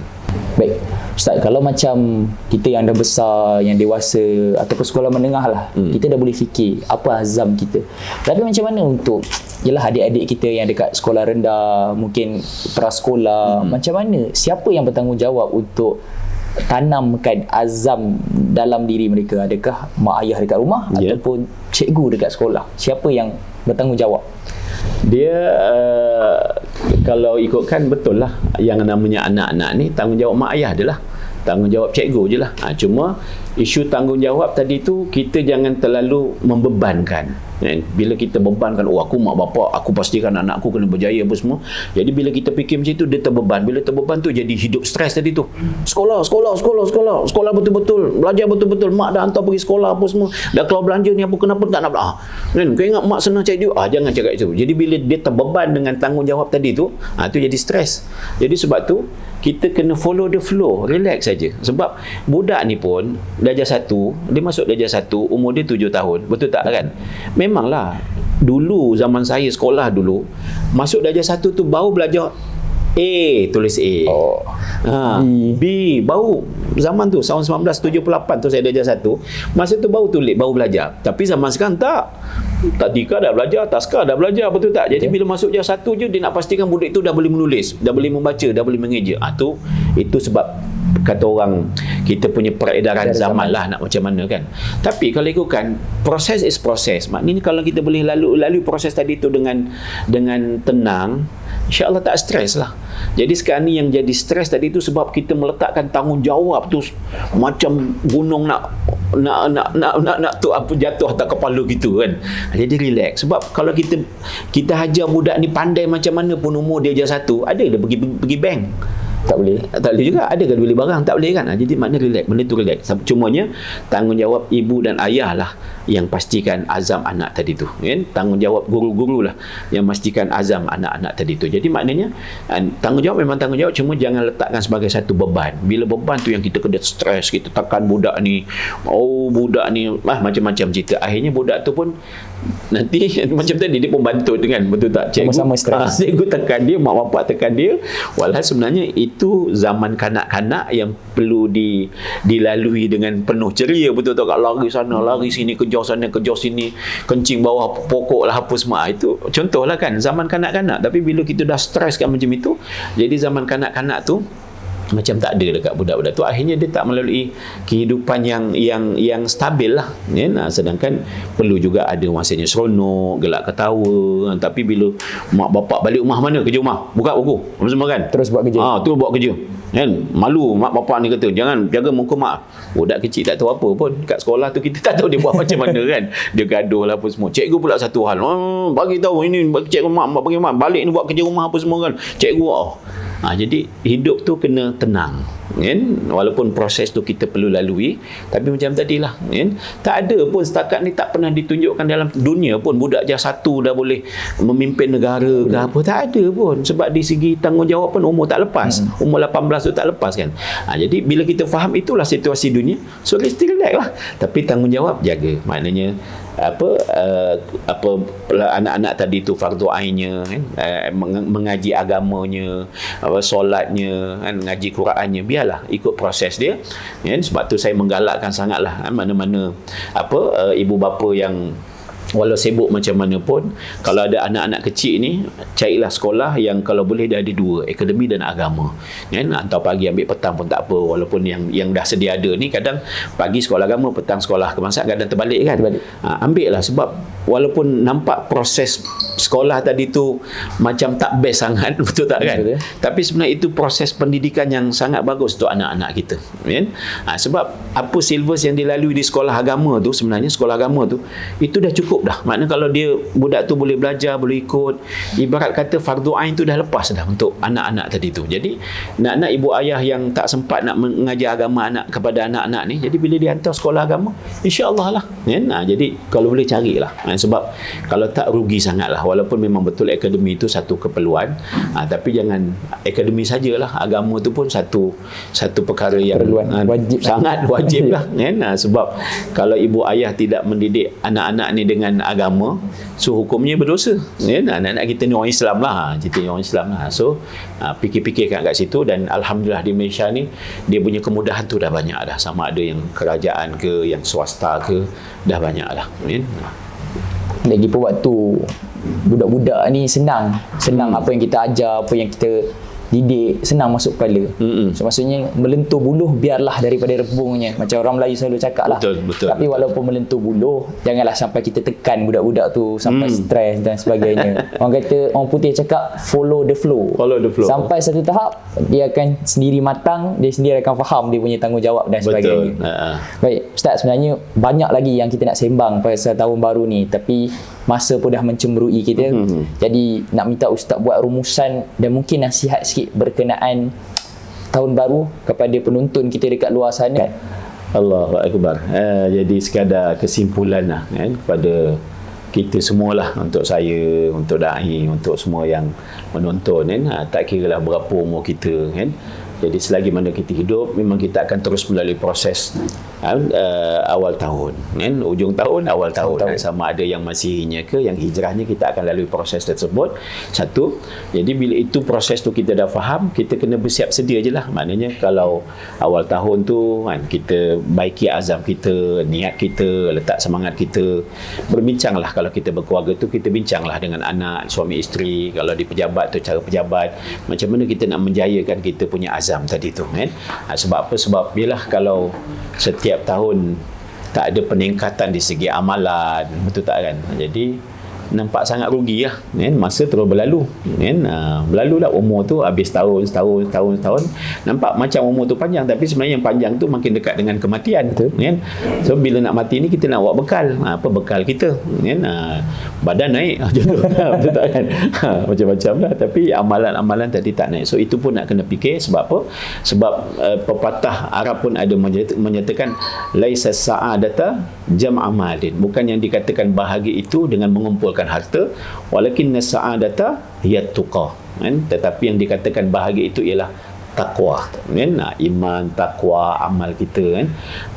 Baik, Ustaz, kalau macam kita yang dah besar, yang dewasa ataupun sekolah menengah lah, kita dah boleh fikir apa azam kita. Tapi macam mana untuk adik-adik kita yang dekat sekolah rendah, mungkin prasekolah, macam mana, siapa yang bertanggungjawab untuk tanamkan azam dalam diri mereka? Adakah mak ayah dekat rumah ataupun cikgu dekat sekolah? Siapa yang bertanggungjawab? Dia kalau ikutkan betul lah, yang namanya anak-anak ni tanggungjawab mak ayah adalah tanggungjawab cikgu je lah. Cuma isu tanggungjawab tadi tu kita jangan terlalu membebankan. Bila kita bebankan, aku mak bapak, aku pastikan anakku kena berjaya apa semua. Jadi bila kita fikir macam itu, dia terbeban. Bila terbeban tu jadi hidup stres tadi tu. Sekolah betul-betul, belajar betul-betul. Mak dah hantar pergi sekolah apa semua. Dah keluar belanja ni apa, kenapa tak nak kau ingat mak senang cari duit? Jangan cakap itu. Jadi bila dia terbeban dengan tanggungjawab tadi tu, tu jadi stres. Jadi sebab tu kita kena follow the flow, relax saja. Sebab budak ni pun darjah 1, dia masuk darjah 1, umur dia 7 tahun. Betul tak kan? Memanglah dulu zaman saya sekolah dulu, masuk darjah 1 tu baru belajar A, tulis A. B, baru zaman tu tahun 1978 tu saya darjah 1, masa tu baru tulis, baru belajar. Tapi zaman sekarang tak. Tadika dah belajar, taska dah belajar, betul tak? Jadi bila masuk darjah 1 je, dia nak pastikan budak itu dah boleh menulis, dah boleh membaca, dah boleh mengeja. Itu sebab kata orang, kita punya peredaran zaman lah, nak macam mana kan. Tapi kalau ikutkan proses is proses, maknanya kalau kita boleh lalui proses tadi tu dengan tenang, insya-Allah tak stres lah. Jadi sekarang ni yang jadi stres tadi tu sebab kita meletakkan tanggungjawab tu macam gunung nak tu apa jatuh atas kepala gitu kan. Jadi relax. Sebab kalau kita hajar budak ni pandai macam mana pun, umur dia darjah 1, ada dia pergi bank. Tak boleh juga. Ada ke beli barang? Tak boleh kan. Jadi maknanya relax, benda tu relax. Cumanya tanggungjawab ibu dan ayah lah yang pastikan azam anak tadi tu kan. Tanggungjawab guru-guru lah yang pastikan azam anak-anak tadi tu. Jadi maknanya tanggungjawab memang tanggungjawab, cuma jangan letakkan sebagai satu beban. Bila beban tu yang kita kena stres, kita tekan budak ni, budak ni macam-macam cerita. Akhirnya budak tu pun nanti macam tadi dia pun bantut kan, betul tak? Sama-sama stres. Cikgu tekan dia, mak bapak tekan dia. Walhal sebenarnya itu zaman kanak-kanak yang perlu dilalui dengan penuh ceria, betul tak? Lari sana, lari sini, kejar sana, kejar sini, kencing bawah pokok lah apa semua. Itu contohlah kan zaman kanak-kanak. Tapi bila kita dah stres kan macam itu, jadi zaman kanak-kanak tu macam tak ada dekat budak-budak tu. Akhirnya dia tak melalui kehidupan yang stabil lah ya? Sedangkan perlu juga ada masanya seronok, gelak ketawa. Tapi bila mak bapak balik rumah, mana kerja rumah, buka buku apa semua kan, terus buat kerja. Terus buat kerja kan. Malu mak bapak ni kata jangan jaga muka mak. Budak kecil tak tahu apa pun kat sekolah tu, kita tak tahu dia buat macam mana kan. Dia gaduh lah apa semua. Cikgu pula satu hal, bagi tahu ini cikgu mak bagi mak balik ni buat kerja rumah apa semua kan. Cikgu jadi hidup tu kena tenang kan? Walaupun proses tu kita perlu lalui, tapi macam tadilah kan? Tak ada pun setakat ni, tak pernah ditunjukkan dalam dunia pun budak darjah 1 dah boleh memimpin negara ke apa. Tak ada pun. Sebab di segi tanggungjawab pun umur tak lepas. Umur 18 tu tak lepas kan. Jadi bila kita faham itulah situasi dunia, so let's relax lah. Tapi tanggungjawab jaga. Maknanya anak-anak tadi tu fardu ainnya kan, mengaji agamanya, solatnya kan, ngaji Qurannya, biarlah ikut proses dia kan. Sebab tu saya menggalakkan sangatlah mana-mana ibu bapa yang walau sibuk macam mana pun, kalau ada anak-anak kecil ni, carilah sekolah yang kalau boleh dia ada 2, akademi dan agama kan. Atau pagi ambil petang pun tak apa. Walaupun yang dah sedia ada ni, kadang pagi sekolah agama, petang sekolah kebangsaan, kadang terbalik kan. Ambil lah. Sebab walaupun nampak proses sekolah tadi tu macam tak best sangat, betul tak kan? Betul. Tapi sebenarnya itu proses pendidikan yang sangat bagus untuk anak-anak kita kan. Sebab apa syllabus yang dilalui di sekolah agama tu, sebenarnya sekolah agama tu itu dah cukup dah. Maknanya kalau dia budak tu boleh belajar, boleh ikut, ibarat kata fardu ain tu dah lepas dah untuk anak-anak tadi tu. Jadi nak ibu ayah yang tak sempat nak mengajar agama kepada anak-anak ni, jadi bila dia hantar sekolah agama, insya-Allah lah kan. Jadi kalau boleh carilah. Sebab kalau tak rugi sangatlah. Walaupun memang betul akademi itu satu keperluan, tapi jangan akademi sajalah. Agama tu pun satu perkara yang wajib, sangat wajib lah kan. Sebab kalau ibu ayah tidak mendidik anak-anak ni dengan agama, so hukumnya berdosa kan. Anak-anak kita ni orang Islam lah, kita ni orang Islam lah. So fikir-fikirkan kat situ. Dan alhamdulillah di Malaysia ni dia punya kemudahan tu dah banyak dah. Sama ada yang kerajaan ke, yang swasta ke, dah banyak dah kan. Lagi pun waktu budak-budak ni senang apa yang kita ajar, apa yang kita didik senang masuk kepala. So maksudnya melentur buluh biarlah daripada rebungnya. Macam orang Melayu selalu cakap lah. Betul. Tapi walaupun melentur buluh, janganlah sampai kita tekan budak-budak tu sampai stres dan sebagainya. Orang kata, orang putih cakap follow the flow. Sampai satu tahap dia akan sendiri matang, dia sendiri akan faham dia punya tanggungjawab dan sebagainya. Baik, Ustaz, sebenarnya banyak lagi yang kita nak sembang pasal tahun baru ni, tapi masa pun dah mencemburui kita. Jadi nak minta Ustaz buat rumusan dan mungkin nasihat sikit berkenaan tahun baru kepada penonton kita dekat luar sana. Allahu Akbar. Jadi sekadar kesimpulan lah kan, kepada kita semualah, untuk saya, untuk da'i, untuk semua yang menonton kan, tak kira lah berapa umur kita kan. Jadi selagi mana kita hidup, memang kita akan terus melalui proses awal tahun kan, ujung tahun, awal tahun. Sama ada yang masihinya ke yang hijrahnya, kita akan lalui proses tersebut. Satu, jadi bila itu proses tu kita dah faham, kita kena bersiap sedia je lah. Maknanya kalau awal tahun tu kan, kita baiki azam kita, niat kita, letak semangat kita. Berbincanglah, kalau kita berkeluarga tu, kita bincanglah dengan anak, suami isteri. Kalau di pejabat tu, cara pejabat, macam mana kita nak menjayakan kita punya azam tadi tu kan. Sebab apa? Sebab yalah, kalau setiap tahun tak ada peningkatan di segi amalan, betul tak kan? Jadi nampak sangat rugi lah kan? Masa terus berlalu kan? Berlalu lah umur tu, habis tahun, setahun, nampak macam umur tu panjang, tapi sebenarnya yang panjang tu makin dekat dengan kematian kan? So bila nak mati ni, kita nak bawa bekal. Apa bekal kita kan? Badan naik betul tak kan? Macam-macam lah, tapi amalan-amalan tadi tak naik. So itu pun nak kena fikir. Sebab apa? Sebab pepatah Arab pun ada menyatakan laisa sa'adata jam'a malin, bukan yang dikatakan bahagia itu dengan mengumpulkan harta, walakinna sa'adata hiya tuqa kan? Tetapi yang dikatakan bahagia itu ialah takwa kan? Iman, takwa, amal kita kan.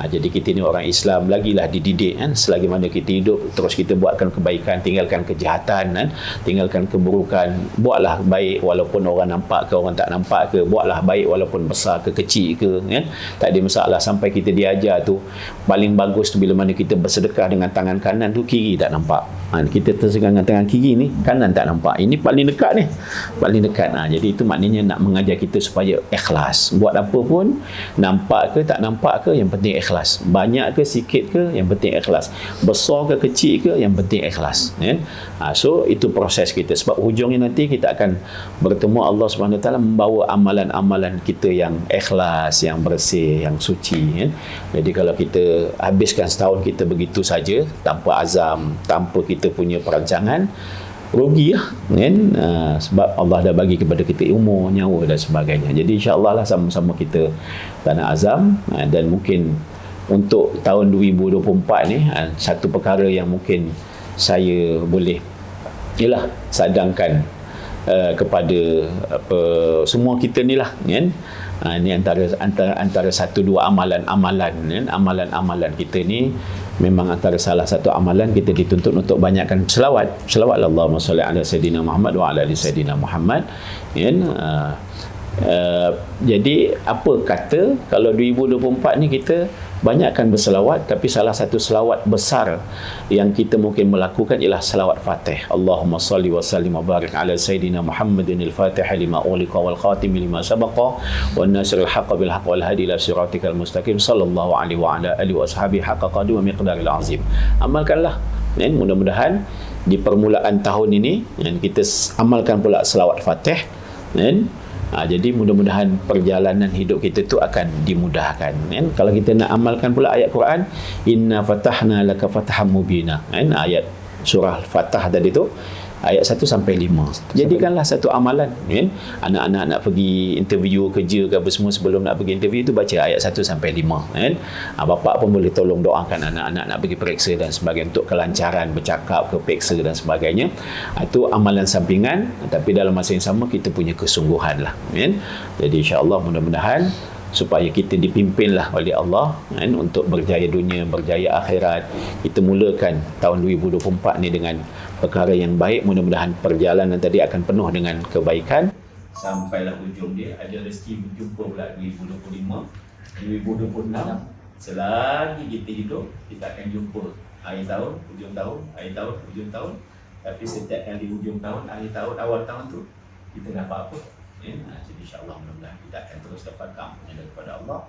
Jadi kita ni orang Islam, lagilah dididik kan, selagi mana kita hidup terus kita buatkan kebaikan, tinggalkan kejahatan kan, tinggalkan keburukan. Buatlah baik walaupun orang nampak ke orang tak nampak ke, buatlah baik walaupun besar ke kecil ke kan, tak ada masalah. Sampai kita diajar tu, paling bagus tu bila mana kita bersedekah dengan tangan kanan tu, kiri tak nampak. Kita tersedekah dengan tangan kiri ni, kanan tak nampak. Ini paling dekat ni, paling dekat. Jadi itu maknanya nak mengajar kita supaya ikhlas. Buat apa pun, nampak ke tak nampak ke, yang penting ikhlas. Banyak ke sikit ke, yang penting ikhlas. Besar ke kecil ke, yang penting ikhlas kan? So itu proses kita. Sebab hujungnya nanti kita akan bertemu Allah Subhanahu Wa Taala, membawa amalan-amalan kita yang ikhlas, yang bersih, yang suci kan? Jadi kalau kita habiskan setahun kita begitu saja, tanpa azam, tanpa kita punya perancangan, rugi lah kan? Sebab Allah dah bagi kepada kita umur, nyawa dan sebagainya. Jadi insya-Allah lah sama-sama kita tanah azam. Dan mungkin untuk tahun 2024 ni, satu perkara yang mungkin saya boleh ialah sadangkan kepada semua kita ni lah kan. Ini antara satu dua amalan-amalan kan? Amalan-amalan kita ni memang antara salah satu amalan kita dituntut untuk banyakkan selawat. Allahumma salli ala sayyidina Muhammad wa ala ali sayyidina Muhammad kan. Jadi apa kata kalau 2024 ni kita banyakkan berselawat, tapi salah satu selawat besar yang kita mungkin melakukan ialah selawat Fatih. Allahumma salli wa sallim wa barik ala sayyidina Muhammadin al-Fatih lima ughliqa wal khatim lima sabaqa wan nasril haqq bil haqq wal hadi ila siratikal mustaqim sallallahu alaihi wa ala alihi wa ashabihi haqqa qadri wa miqdaril azim. Amalkanlah dan mudah-mudahan di permulaan tahun ini dan kita amalkan pula selawat Fatih dan jadi mudah-mudahan perjalanan hidup kita tu akan dimudahkan kan? Kalau kita nak amalkan pula ayat Quran, inna fatahna laka fathan mubina kan? Ayat surah Fatah tadi tu, ayat 1 sampai 5. Jadikanlah satu amalan kan? Anak-anak nak pergi interview kerja ke apa semua, sebelum nak pergi interview tu baca ayat 1 sampai 5 kan? Bapak pun boleh tolong doakan anak-anak nak pergi periksa dan sebagainya, untuk kelancaran bercakap ke periksa dan sebagainya. Itu amalan sampingan, tapi dalam masa yang sama kita punya kesungguhan lah kan? Jadi insya-Allah mudah-mudahan supaya kita dipimpinlah oleh Allah kan, untuk berjaya dunia, berjaya akhirat. Kita mulakan tahun 2024 ni dengan perkara yang baik. Mudah-mudahan perjalanan tadi akan penuh dengan kebaikan sampailah ujung dia. Ada rezeki berjumpa pula 2025, 2026. Selagi kita hidup, kita akan jumpa akhir tahun, ujung tahun, akhir tahun, ujung tahun. Tapi setiap kali ujung tahun, akhir tahun, awal tahun tu, kita dapat apa? Jadi insya-Allah mudah-mudahan kita akan terus dapat ampunan daripada Allah,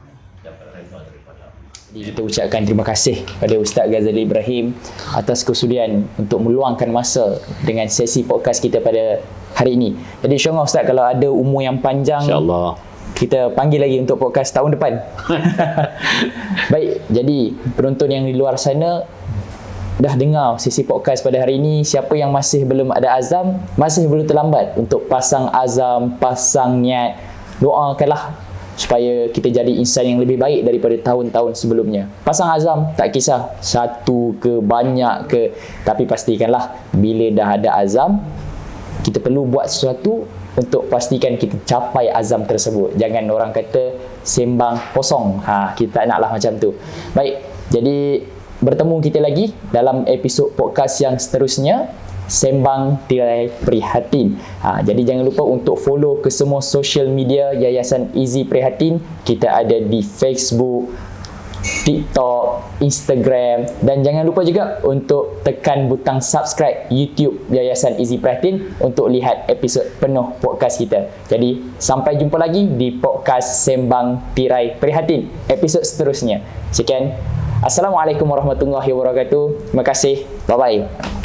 dapat redha daripada Allah. Jadi kita ucapkan terima kasih kepada Ustaz Ghazali Ibrahim atas kesudian untuk meluangkan masa dengan sesi podcast kita pada hari ini. Jadi insya-Allah Ustaz, kalau ada umur yang panjang, Insya-Allah kita panggil lagi untuk podcast tahun depan. Baik, jadi penonton yang di luar sana dah dengar sesi podcast pada hari ini. Siapa yang masih belum ada azam, masih belum terlambat untuk pasang azam, pasang niat. Doakanlah supaya kita jadi insan yang lebih baik daripada tahun-tahun sebelumnya. Pasang azam, tak kisah satu ke banyak ke, tapi pastikanlah bila dah ada azam, kita perlu buat sesuatu untuk pastikan kita capai azam tersebut. Jangan orang kata sembang kosong. Kita naklah macam tu. Baik, jadi bertemu kita lagi dalam episod podcast yang seterusnya, Sembang Tirai Prihatin. Jadi jangan lupa untuk follow ke semua social media Yayasan Easy Prihatin. Kita ada di Facebook, TikTok, Instagram, dan jangan lupa juga untuk tekan butang subscribe YouTube Yayasan Easy Prihatin untuk lihat episod penuh podcast kita. Jadi sampai jumpa lagi di podcast Sembang Tirai Prihatin episod seterusnya. Sekian. Assalamualaikum warahmatullahi wabarakatuh. Terima kasih. Bye-bye.